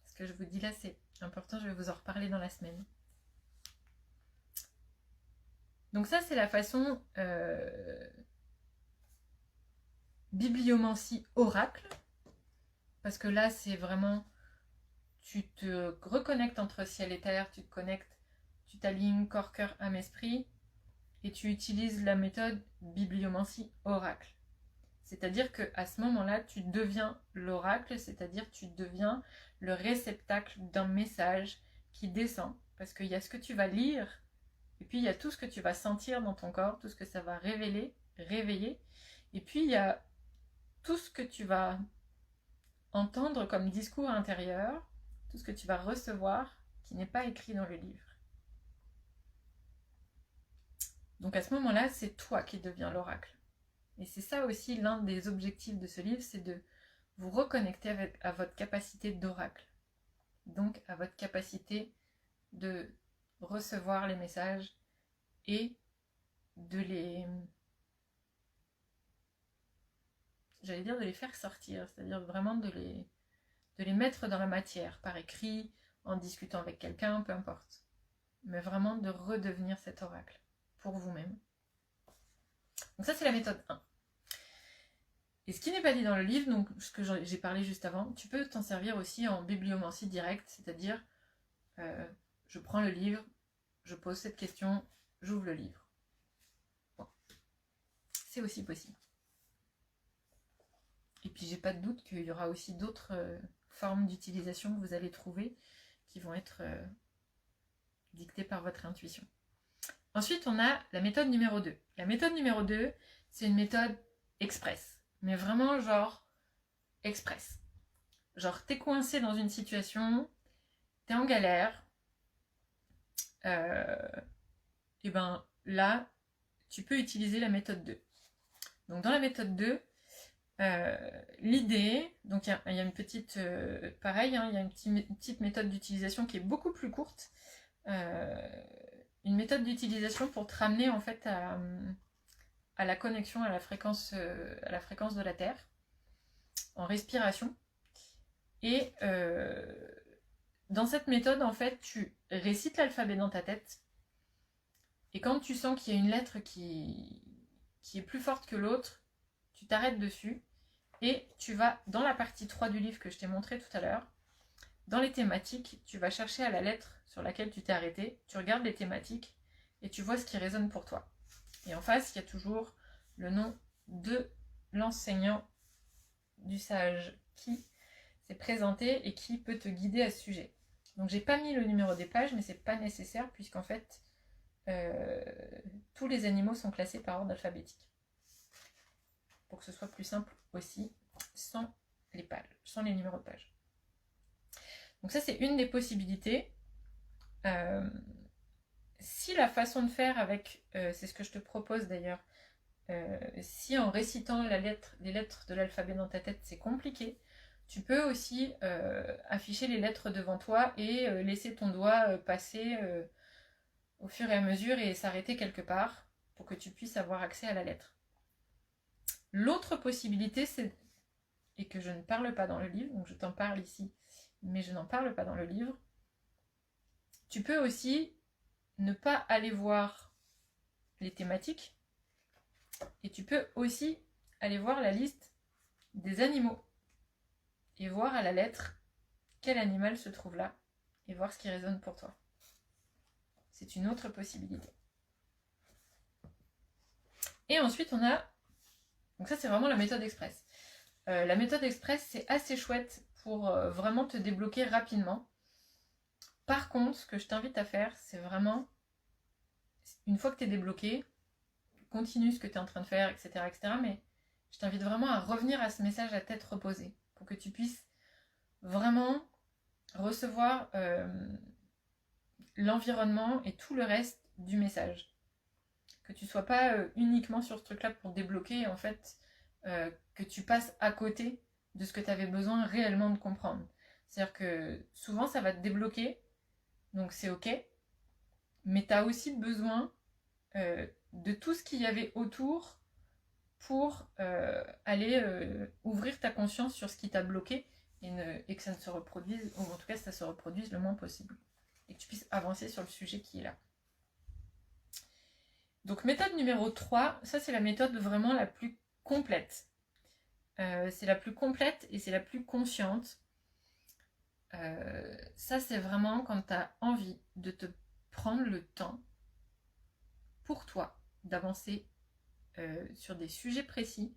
Ce que je vous dis là, c'est important, je vais vous en reparler dans la semaine. Donc ça, c'est la façon bibliomancie oracle, parce que là, c'est vraiment, tu te reconnectes entre ciel et terre, tu te connectes, tu t'alignes corps, cœur, âme, esprit, et tu utilises la méthode bibliomancie oracle. C'est-à-dire qu'à ce moment-là, tu deviens l'oracle, c'est-à-dire tu deviens le réceptacle d'un message qui descend. Parce qu'il y a ce que tu vas lire, et puis il y a tout ce que tu vas sentir dans ton corps, tout ce que ça va révéler, réveiller. Et puis il y a tout ce que tu vas entendre comme discours intérieur, tout ce que tu vas recevoir qui n'est pas écrit dans le livre. Donc à ce moment-là, c'est toi qui deviens l'oracle. Et c'est ça aussi l'un des objectifs de ce livre, c'est de vous reconnecter à votre capacité d'oracle. Donc à votre capacité de recevoir les messages et de les... j'allais dire de les faire sortir, c'est-à-dire vraiment de les mettre dans la matière, par écrit, en discutant avec quelqu'un, peu importe. Mais vraiment de redevenir cet oracle pour vous-même. Donc ça, c'est la méthode 1. Et ce qui n'est pas dit dans le livre, donc ce que j'ai parlé juste avant, tu peux t'en servir aussi en bibliomancie directe, c'est-à-dire je prends le livre, je pose cette question, j'ouvre le livre. Bon. C'est aussi possible. Et puis j'ai pas de doute qu'il y aura aussi d'autres formes d'utilisation que vous allez trouver qui vont être dictées par votre intuition. Ensuite, on a la méthode numéro 2. La méthode numéro 2, c'est une méthode express. Mais vraiment genre express. Genre t'es coincé dans une situation, t'es en galère, et ben là, tu peux utiliser la méthode 2. Donc dans la méthode 2, l'idée, donc il y a une petite, pareil, hein, il y a une petite méthode d'utilisation qui est beaucoup plus courte. Une méthode d'utilisation pour te ramener en fait à la connexion à la fréquence de la Terre, en respiration. Et dans cette méthode, en fait, tu récites l'alphabet dans ta tête. Et quand tu sens qu'il y a une lettre qui est plus forte que l'autre, tu t'arrêtes dessus. Et tu vas, dans la partie 3 du livre que je t'ai montré tout à l'heure, dans les thématiques, tu vas chercher à la lettre sur laquelle tu t'es arrêté, tu regardes les thématiques et tu vois ce qui résonne pour toi. Et en face, il y a toujours le nom de l'enseignant du sage qui s'est présenté et qui peut te guider à ce sujet. Donc j'ai pas mis le numéro des pages, mais c'est pas nécessaire puisqu'en fait tous les animaux sont classés par ordre alphabétique. Pour que ce soit plus simple aussi, sans les pages, sans les numéros de pages. Donc ça c'est une des possibilités. Si la façon de faire avec, c'est ce que je te propose d'ailleurs, si en récitant les lettres de l'alphabet dans ta tête c'est compliqué, tu peux aussi afficher les lettres devant toi et laisser ton doigt passer au fur et à mesure et s'arrêter quelque part pour que tu puisses avoir accès à la lettre. L'autre possibilité, c'est, et que je ne parle pas dans le livre, donc je t'en parle ici, mais je n'en parle pas dans le livre, tu peux aussi ne pas aller voir les thématiques et tu peux aussi aller voir la liste des animaux et voir à la lettre quel animal se trouve là et voir ce qui résonne pour toi. C'est une autre possibilité. Et ensuite on a, donc ça c'est vraiment la méthode express. La méthode express c'est assez chouette pour vraiment te débloquer rapidement. Par contre, ce que je t'invite à faire, c'est vraiment, une fois que tu es débloqué, continue ce que tu es en train de faire, etc., etc. Mais je t'invite vraiment à revenir à ce message à tête reposée pour que tu puisses vraiment recevoir l'environnement et tout le reste du message. Que tu ne sois pas uniquement sur ce truc-là pour débloquer et en fait que tu passes à côté de ce que tu avais besoin réellement de comprendre. C'est-à-dire que souvent ça va te débloquer, donc c'est ok, mais tu as aussi besoin de tout ce qu'il y avait autour pour aller ouvrir ta conscience sur ce qui t'a bloqué et que ça ne se reproduise, ou en tout cas ça se reproduise le moins possible. Et que tu puisses avancer sur le sujet qui est là. Donc méthode numéro 3, ça c'est la méthode vraiment la plus complète. C'est la plus complète et c'est la plus consciente. Ça c'est vraiment quand tu as envie de te prendre le temps pour toi d'avancer sur des sujets précis.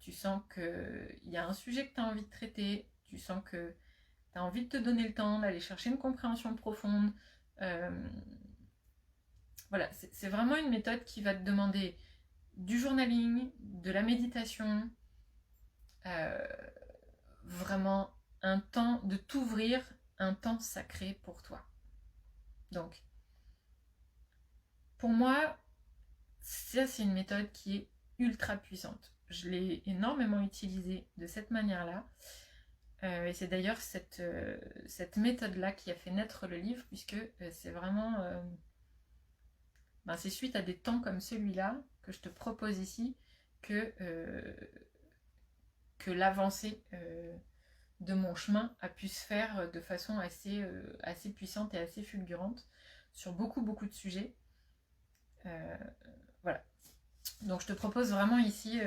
Tu sens qu'il y a un sujet que tu as envie de traiter, tu sens que tu as envie de te donner le temps d'aller chercher une compréhension profonde. Voilà, c'est vraiment une méthode qui va te demander du journaling, de la méditation, vraiment un temps de t'ouvrir, un temps sacré pour toi. Donc, pour moi, ça c'est une méthode qui est ultra puissante. Je l'ai énormément utilisée de cette manière-là. Et c'est d'ailleurs cette méthode-là qui a fait naître le livre, puisque c'est vraiment... c'est suite à des temps comme celui-là que je te propose ici que l'avancée de mon chemin a pu se faire de façon assez puissante et assez fulgurante sur beaucoup de sujets. Voilà. Donc je te propose vraiment ici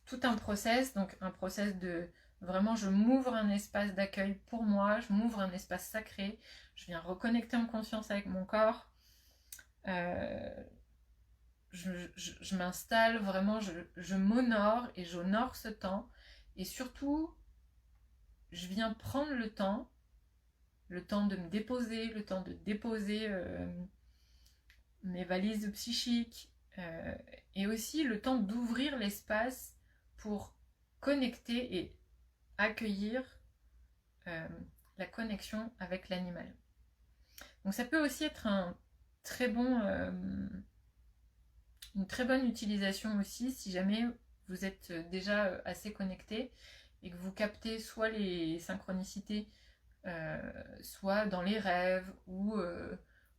tout un process, donc un process de vraiment je m'ouvre un espace d'accueil pour moi, je m'ouvre un espace sacré, je viens reconnecter en conscience avec mon corps, je m'installe vraiment, je m'honore et j'honore ce temps, et surtout je viens prendre le temps de me déposer, le temps de déposer mes valises psychiques, et aussi le temps d'ouvrir l'espace pour connecter et accueillir la connexion avec l'animal. Donc ça peut aussi être une très bonne utilisation aussi si jamais vous êtes déjà assez connecté et que vous captez soit les synchronicités, soit dans les rêves, ou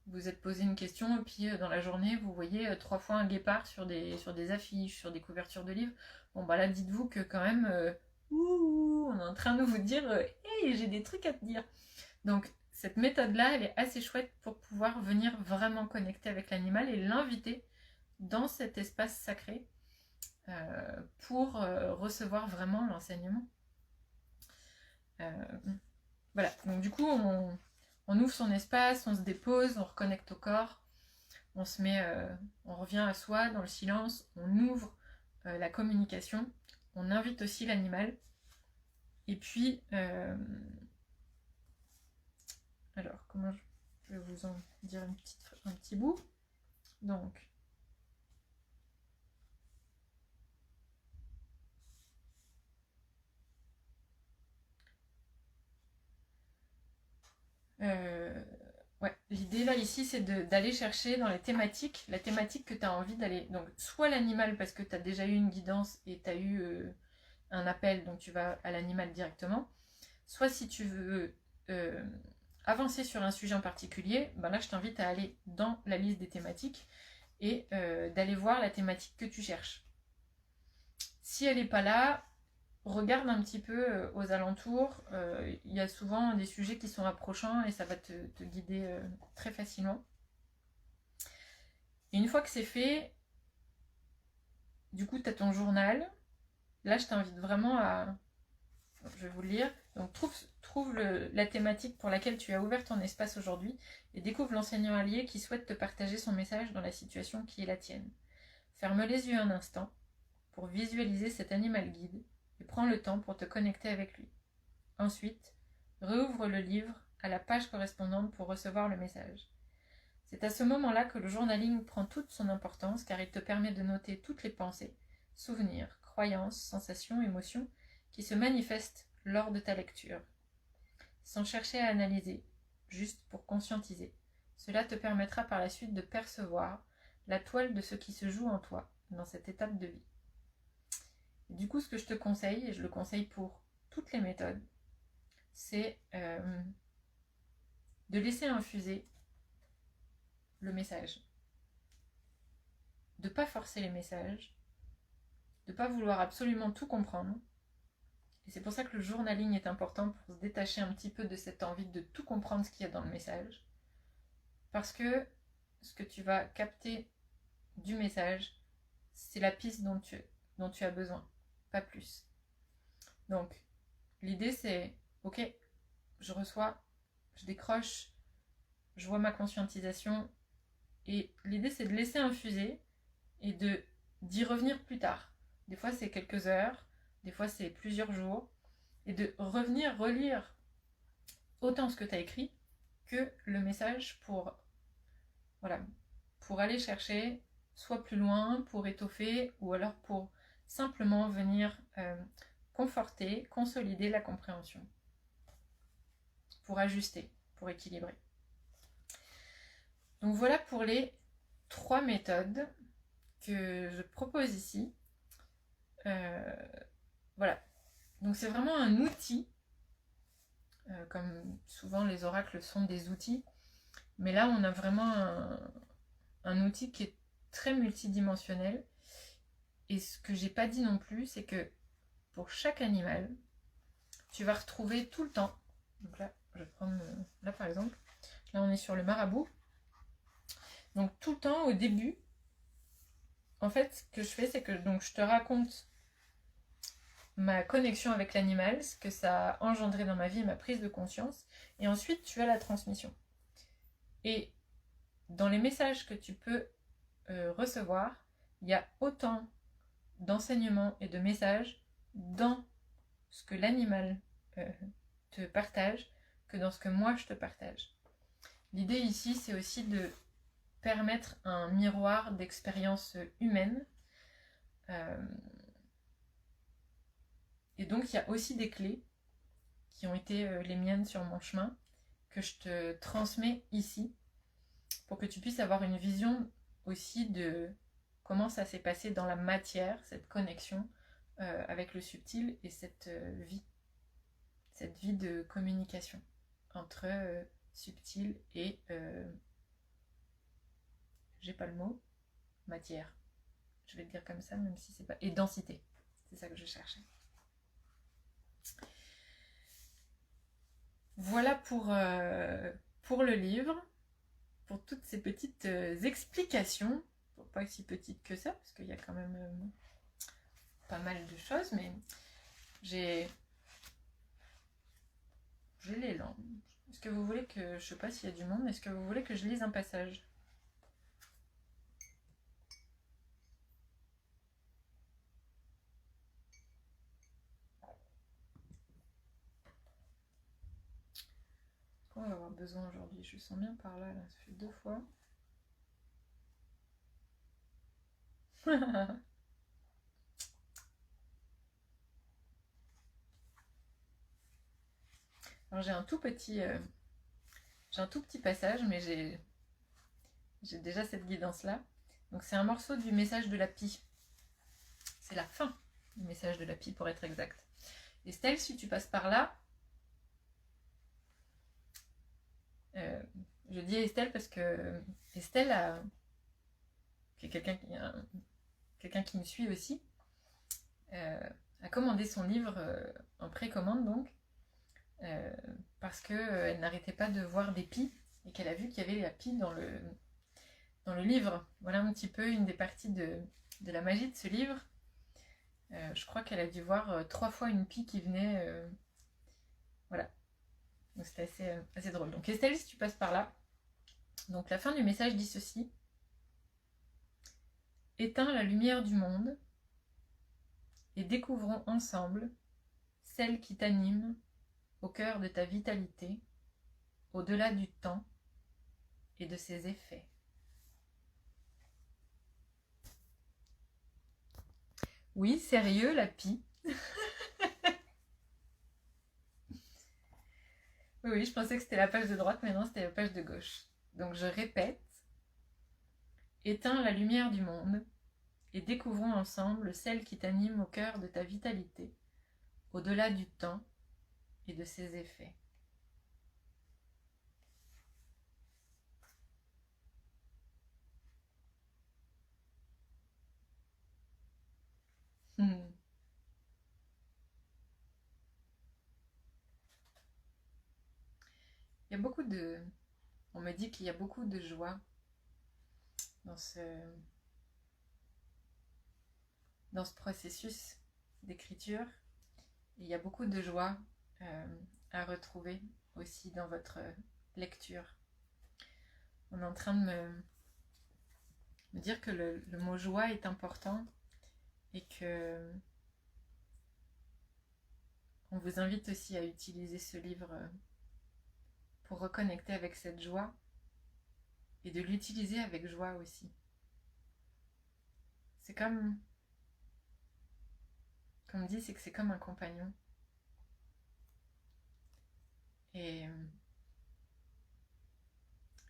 vous êtes posé une question et puis dans la journée vous voyez 3 fois un guépard sur des affiches, sur des couvertures de livres. Bon là dites-vous que quand même on est en train de vous dire hey, j'ai des trucs à te dire. Donc cette méthode là elle est assez chouette pour pouvoir venir vraiment connecter avec l'animal et l'inviter dans cet espace sacré pour recevoir vraiment l'enseignement. Voilà, donc du coup on ouvre son espace, on se dépose, on reconnecte au corps, on revient à soi dans le silence, on ouvre la communication, on invite aussi l'animal. Et puis, alors comment je vais vous en dire un petit bout. Donc, ouais, l'idée là ici c'est d'aller chercher dans les thématiques, la thématique que tu as envie d'aller. Donc, soit l'animal parce que tu as déjà eu une guidance et tu as eu un appel, donc tu vas à l'animal directement. Soit si tu veux avancer sur un sujet en particulier, là je t'invite à aller dans la liste des thématiques et d'aller voir la thématique que tu cherches. Si elle n'est pas là, regarde un petit peu aux alentours. Il y a souvent des sujets qui sont approchants et ça va te guider très facilement. Et une fois que c'est fait, du coup tu as ton journal. Là je t'invite vraiment à... Je vais vous le lire. Donc trouve la thématique pour laquelle tu as ouvert ton espace aujourd'hui et découvre l'enseignant allié qui souhaite te partager son message dans la situation qui est la tienne. Ferme les yeux un instant pour visualiser cet animal guide et prends le temps pour te connecter avec lui. Ensuite, réouvre le livre à la page correspondante pour recevoir le message. C'est à ce moment-là que le journaling prend toute son importance car il te permet de noter toutes les pensées, souvenirs, croyances, sensations, émotions qui se manifestent lors de ta lecture. Sans chercher à analyser, juste pour conscientiser. Cela te permettra par la suite de percevoir la toile de ce qui se joue en toi dans cette étape de vie. Et du coup, ce que je te conseille, et je le conseille pour toutes les méthodes, c'est de laisser infuser le message. De ne pas forcer les messages, de ne pas vouloir absolument tout comprendre. Et c'est pour ça que le journaling est important pour se détacher un petit peu de cette envie de tout comprendre ce qu'il y a dans le message. Parce que ce que tu vas capter du message, c'est la piste dont tu as besoin, pas plus. Donc, l'idée c'est, ok, je reçois, je décroche, je vois ma conscientisation, et l'idée c'est de laisser infuser et d'y revenir plus tard. Des fois c'est quelques heures, des fois c'est plusieurs jours, et de revenir relire autant ce que tu as écrit que le message pour aller chercher soit plus loin, pour étoffer, ou alors pour simplement venir conforter, consolider la compréhension, pour ajuster, pour équilibrer. Donc voilà pour les 3 méthodes que je propose ici. Voilà. Donc c'est vraiment un outil comme souvent les oracles sont des outils. Mais là, on a vraiment un outil qui est très multidimensionnel. Et ce que j'ai pas dit non plus, c'est que pour chaque animal, tu vas retrouver tout le temps. Donc là, je vais prendre là par exemple. Là, on est sur le marabout. Donc tout le temps, au début, en fait, ce que je fais, c'est que donc, je te raconte ma connexion avec l'animal, ce que ça a engendré dans ma vie, ma prise de conscience. Et ensuite, tu as la transmission. Et dans les messages que tu peux recevoir, il y a autant d'enseignements et de messages dans ce que l'animal te partage que dans ce que moi je te partage. L'idée ici, c'est aussi de permettre un miroir d'expérience humaine. Et donc, il y a aussi des clés qui ont été les miennes sur mon chemin que je te transmets ici pour que tu puisses avoir une vision aussi de comment ça s'est passé dans la matière, cette connexion avec le subtil et cette vie de communication entre subtil et j'ai pas le mot, matière. Je vais le dire comme ça, même si c'est pas. Et densité. C'est ça que je cherchais. Voilà pour le livre, pour toutes ces petites explications. Pas si petites que ça, parce qu'il y a quand même pas mal de choses, mais j'ai l'élan. Est-ce que vous voulez que, je sais pas s'il y a du monde, est-ce que vous voulez que je lise un passage ? On va avoir besoin aujourd'hui, je sens bien par là, ça fait 2 fois. Alors j'ai un tout petit passage, mais j'ai déjà cette guidance là. Donc c'est un morceau du message de la pie. C'est la fin du message de la pie pour être exact. Estelle, si tu passes par là, je dis Estelle parce que Estelle qui est quelqu'un qui me suit aussi, a commandé son livre en précommande donc, parce qu'elle n'arrêtait pas de voir des pies et qu'elle a vu qu'il y avait la pie dans le livre. Voilà un petit peu une des parties de la magie de ce livre. Je crois qu'elle a dû voir 3 fois une pie qui venait. Voilà. Donc c'était assez drôle. Donc Estelle, si tu passes par là. Donc la fin du message dit ceci. Éteins la lumière du monde et découvrons ensemble celle qui t'anime au cœur de ta vitalité, au-delà du temps et de ses effets. Oui, sérieux, la pie. Oui, je pensais que c'était la page de droite, mais non, c'était la page de gauche. Donc je répète. Éteins la lumière du monde et découvrons ensemble celle qui t'anime au cœur de ta vitalité, au-delà du temps et de ses effets. Il y a beaucoup de... On me dit qu'il y a beaucoup de joie dans ce processus d'écriture. Il y a beaucoup de joie à retrouver aussi dans votre lecture. On est en train de me dire que le mot joie est important et que on vous invite aussi à utiliser ce livre pour reconnecter avec cette joie et de l'utiliser avec joie aussi. C'est comme dit, c'est que c'est comme un compagnon. Et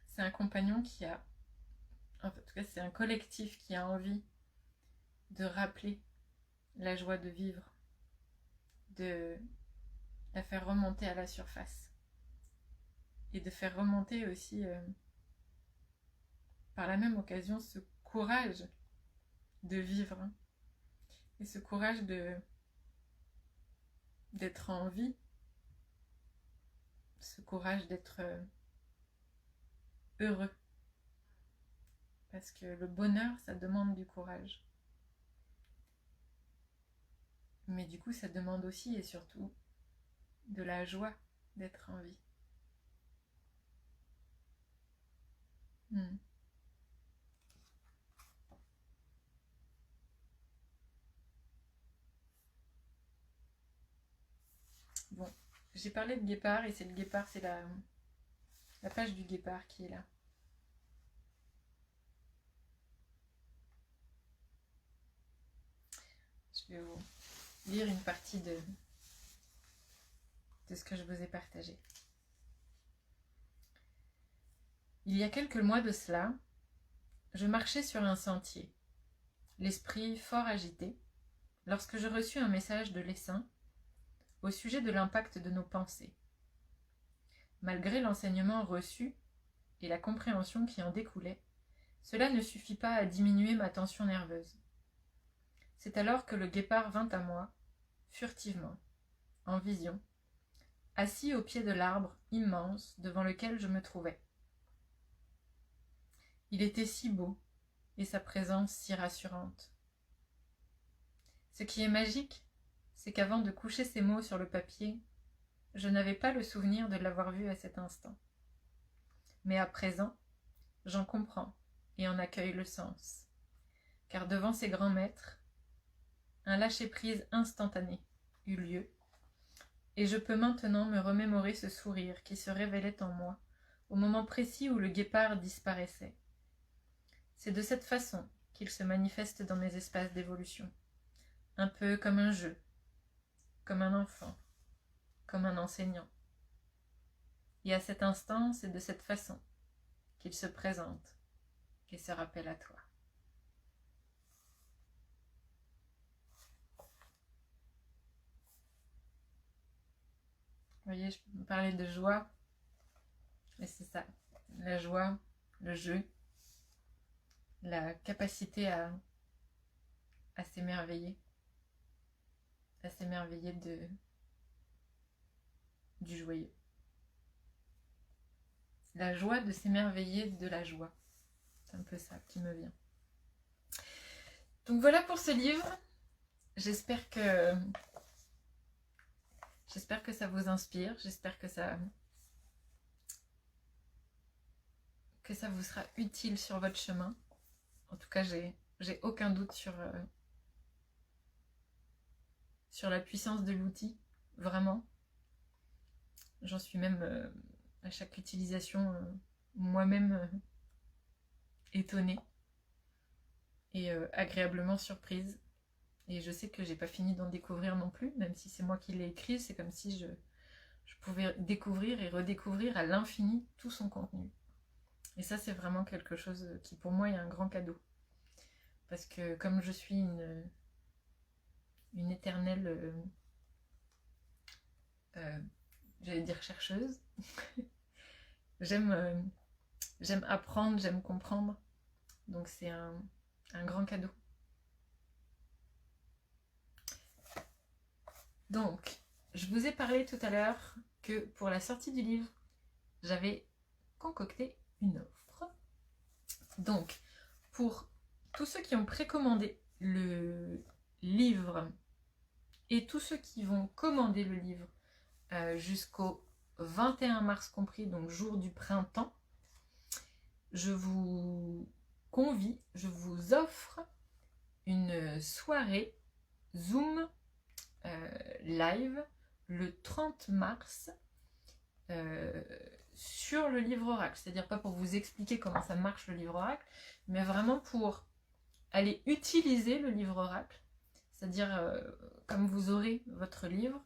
c'est un compagnon qui a, en tout cas c'est un collectif qui a envie de rappeler la joie de vivre, de la faire remonter à la surface. Et de faire remonter aussi, par la même occasion, ce courage de vivre. Et ce courage d'être en vie. Ce courage d'être heureux. Parce que le bonheur, ça demande du courage. Mais du coup, ça demande aussi et surtout de la joie d'être en vie. Bon, j'ai parlé de guépard et c'est le guépard, c'est la page du guépard qui est là. Je vais vous lire une partie de ce que je vous ai partagé. Il y a quelques mois de cela, je marchais sur un sentier, l'esprit fort agité, lorsque je reçus un message de l'essaim au sujet de l'impact de nos pensées. Malgré l'enseignement reçu et la compréhension qui en découlait, cela ne suffit pas à diminuer ma tension nerveuse. C'est alors que le guépard vint à moi, furtivement, en vision, assis au pied de l'arbre immense devant lequel je me trouvais. Il était si beau, et sa présence si rassurante. Ce qui est magique, c'est qu'avant de coucher ces mots sur le papier, je n'avais pas le souvenir de l'avoir vu à cet instant. Mais à présent, j'en comprends et en accueille le sens. Car devant ces grands maîtres, un lâcher-prise instantané eut lieu, et je peux maintenant me remémorer ce sourire qui se révélait en moi au moment précis où le guépard disparaissait. C'est de cette façon qu'il se manifeste dans mes espaces d'évolution, un peu comme un jeu, comme un enfant, comme un enseignant. Et à cet instant, c'est de cette façon qu'il se présente et se rappelle à toi. Vous voyez, je parlais de joie, et c'est ça, la joie, le jeu, la capacité à s'émerveiller, du joyeux. La joie de s'émerveiller de la joie. C'est un peu ça qui me vient. Donc voilà pour ce livre. J'espère que ça vous inspire. J'espère que ça vous sera utile sur votre chemin. En tout cas, j'ai aucun doute sur la puissance de l'outil. Vraiment. J'en suis même à chaque utilisation moi-même étonnée et agréablement surprise. Et je sais que j'ai pas fini d'en découvrir non plus, même si c'est moi qui l'ai écrit, c'est comme si je pouvais découvrir et redécouvrir à l'infini tout son contenu. Et ça, c'est vraiment quelque chose qui pour moi est un grand cadeau. Parce que comme je suis une éternelle, j'allais dire chercheuse, j'aime apprendre, j'aime comprendre. Donc c'est un grand cadeau. Donc, je vous ai parlé tout à l'heure que pour la sortie du livre, j'avais concocté une offre. Donc, pour tous ceux qui ont précommandé le livre et tous ceux qui vont commander le livre jusqu'au 21 mars compris, donc jour du printemps, je vous convie, je vous offre une soirée Zoom live le 30 mars sur le livre oracle, c'est-à-dire pas pour vous expliquer comment ça marche le livre oracle, mais vraiment pour aller utiliser le livre oracle, c'est-à-dire comme vous aurez votre livre,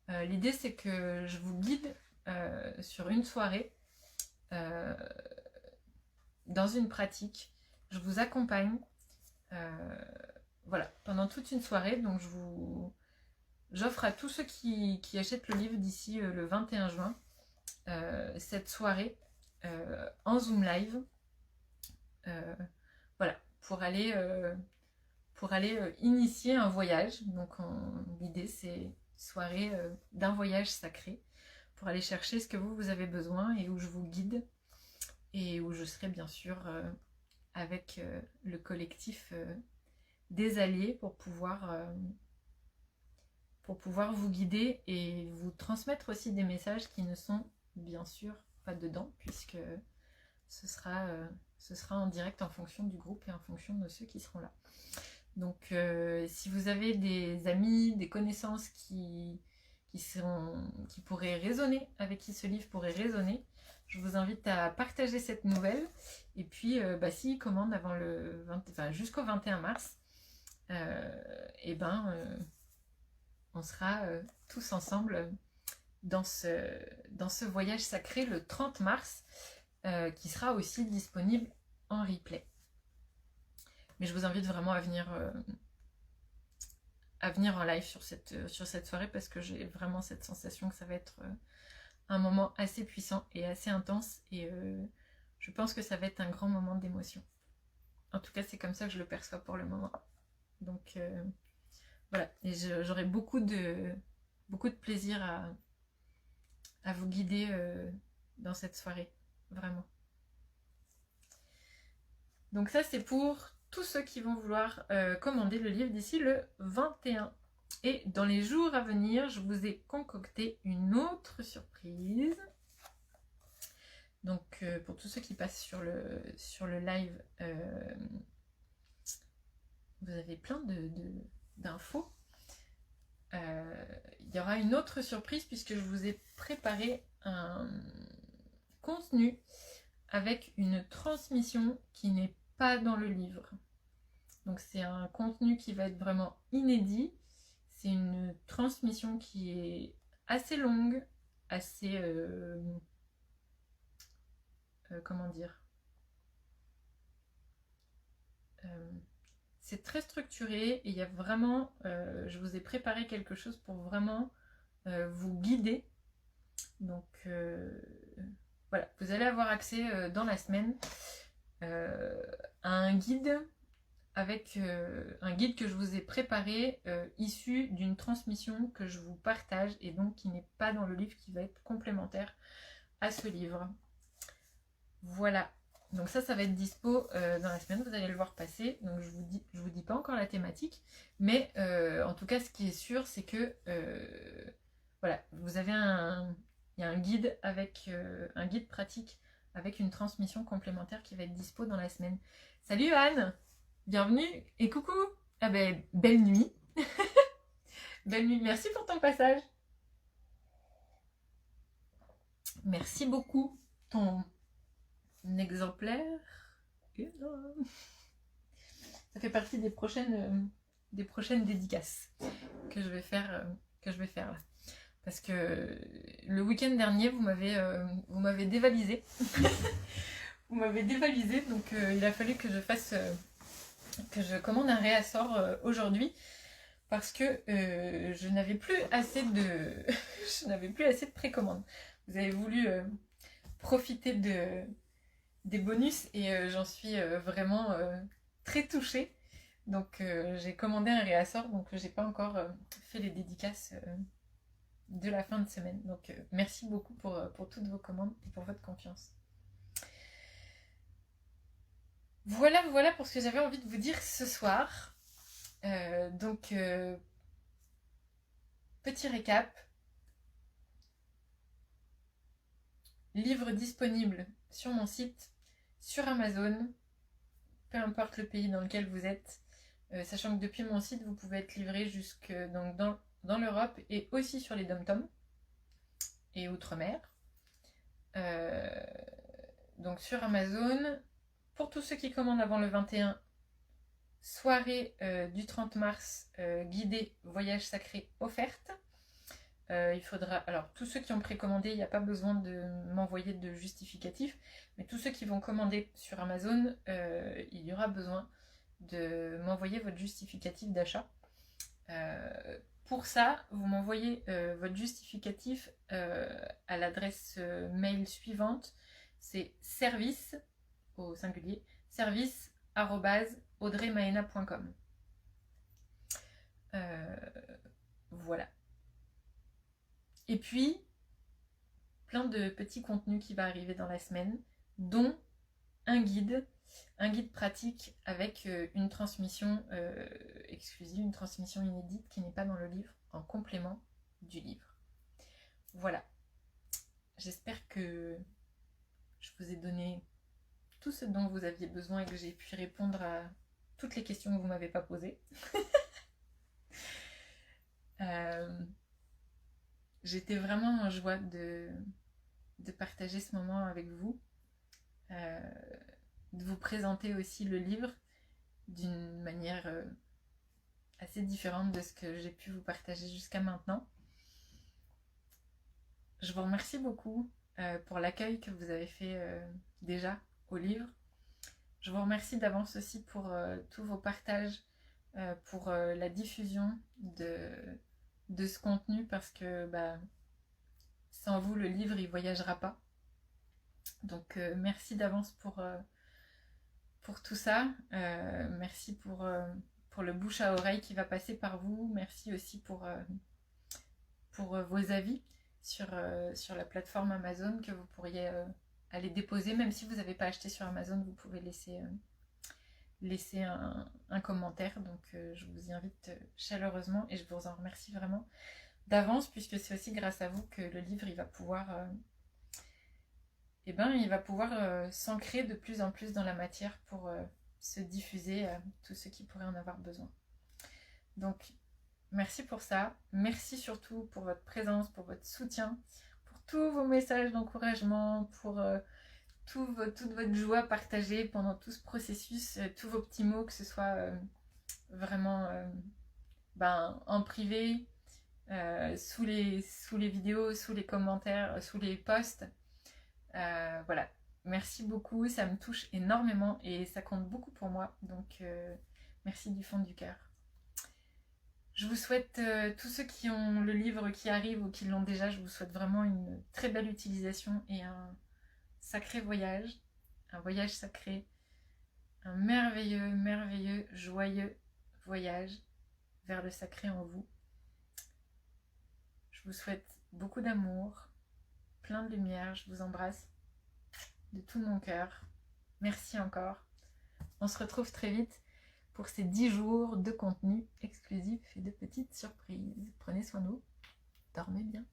l'idée c'est que je vous guide sur une soirée dans une pratique, je vous accompagne voilà, pendant toute une soirée, donc je vous j'offre à tous ceux qui achètent le livre d'ici le 21 juin cette soirée en Zoom Live. Voilà, pour aller initier un voyage. Donc l'idée c'est soirée d'un voyage sacré pour aller chercher ce que vous avez besoin et où je vous guide et où je serai bien sûr avec le collectif des alliés pour pouvoir vous guider et vous transmettre aussi des messages qui ne sont bien sûr pas dedans puisque ce sera en direct en fonction du groupe et en fonction de ceux qui seront là. Donc si vous avez des amis, des connaissances qui pourraient résonner, avec qui ce livre pourrait résonner, je vous invite à partager cette nouvelle. Et puis s'ils commandent avant jusqu'au 21 mars, on sera tous ensemble dans ce voyage sacré le 30 mars, qui sera aussi disponible en replay. Mais je vous invite vraiment à venir en live sur cette soirée parce que j'ai vraiment cette sensation que ça va être un moment assez puissant et assez intense et je pense que ça va être un grand moment d'émotion. En tout cas, c'est comme ça que je le perçois pour le moment. Donc voilà, et j'aurai beaucoup de plaisir à vous guider dans cette soirée, vraiment. Donc ça, c'est pour tous ceux qui vont vouloir commander le livre d'ici le 21. Et dans les jours à venir, je vous ai concocté une autre surprise. Donc pour tous ceux qui passent sur le live, vous avez plein d'infos. Il y aura une autre surprise puisque je vous ai préparé un contenu avec une transmission qui n'est pas dans le livre. Donc c'est un contenu qui va être vraiment inédit. C'est une transmission qui est assez longue, assez... comment dire, c'est très structuré et il y a vraiment... je vous ai préparé quelque chose pour vraiment vous guider. Donc voilà, vous allez avoir accès dans la semaine à un guide avec un guide que je vous ai préparé issu d'une transmission que je vous partage et donc qui n'est pas dans le livre, qui va être complémentaire à ce livre. Voilà, donc ça va être dispo dans la semaine, vous allez le voir passer. Donc je vous dis pas encore la thématique, mais en tout cas ce qui est sûr c'est que voilà, vous avez il y a un guide avec un guide pratique avec une transmission complémentaire qui va être dispo dans la semaine. Salut Anne, bienvenue et coucou. Ah ben belle nuit. Belle nuit, merci pour ton passage. Merci beaucoup. Ton exemplaire, ça fait partie des prochaines dédicaces que je vais faire là. Parce que le week-end dernier, vous m'avez dévalisé. Vous m'avez dévalisé, donc il a fallu que je commande un réassort aujourd'hui parce que je n'avais plus assez de précommande. Vous avez voulu profiter des bonus et j'en suis vraiment très touchée. Donc j'ai commandé un réassort, donc j'ai pas encore fait les dédicaces de la fin de semaine. Donc merci beaucoup pour toutes vos commandes et pour votre confiance. Voilà pour ce que j'avais envie de vous dire ce soir. Petit récap. Livre disponible sur mon site, sur Amazon, peu importe le pays dans lequel vous êtes, sachant que depuis mon site, vous pouvez être livré jusque dans l'Europe et aussi sur les dom-toms et outre-mer. Donc sur Amazon, pour tous ceux qui commandent avant le 21, soirée du 30 mars, guidée voyage sacré offerte. Il faudra, alors tous ceux qui ont précommandé, il n'y a pas besoin de m'envoyer de justificatif, mais tous ceux qui vont commander sur Amazon, il y aura besoin de m'envoyer votre justificatif d'achat pour ça, vous m'envoyez votre justificatif à l'adresse mail suivante. C'est service, au singulier, service@audreymaena.com. Voilà. Et puis, plein de petits contenus qui va arriver dans la semaine, dont un guide pratique avec une transmission exclusive, une transmission inédite qui n'est pas dans le livre, en complément du livre. Voilà. J'espère que je vous ai donné tout ce dont vous aviez besoin et que j'ai pu répondre à toutes les questions que vous ne m'avez pas posées. J'étais vraiment en joie de partager ce moment avec vous, de vous présenter aussi le livre d'une manière assez différente de ce que j'ai pu vous partager jusqu'à maintenant. Je vous remercie beaucoup pour l'accueil que vous avez fait déjà au livre. Je vous remercie d'avance aussi pour tous vos partages, pour la diffusion de ce contenu, parce que sans vous, le livre, il ne voyagera pas. Donc merci d'avance pour tout ça. Merci pour le bouche à oreille qui va passer par vous. Merci aussi pour vos avis sur la plateforme Amazon que vous pourriez aller déposer. Même si vous n'avez pas acheté sur Amazon, vous pouvez laisser un commentaire. Donc je vous y invite chaleureusement et je vous en remercie vraiment d'avance, puisque c'est aussi grâce à vous que le livre il va pouvoir s'ancrer de plus en plus dans la matière pour se diffuser à tous ceux qui pourraient en avoir besoin. Donc merci pour ça, merci surtout pour votre présence, pour votre soutien, pour tous vos messages d'encouragement, pour toute votre joie partagée pendant tout ce processus, tous vos petits mots, que ce soit vraiment en privé, sous les vidéos, sous les commentaires, sous les posts. Voilà, merci beaucoup, ça me touche énormément et ça compte beaucoup pour moi, donc merci du fond du cœur. Je vous souhaite, tous ceux qui ont le livre qui arrive ou qui l'ont déjà, je vous souhaite vraiment une très belle utilisation et un sacré voyage, un voyage sacré, un merveilleux, merveilleux, joyeux voyage vers le sacré en vous. Je vous souhaite beaucoup d'amour, plein de lumière, je vous embrasse de tout mon cœur. Merci encore. On se retrouve très vite pour ces 10 jours de contenu exclusif et de petites surprises. Prenez soin de vous. Dormez bien.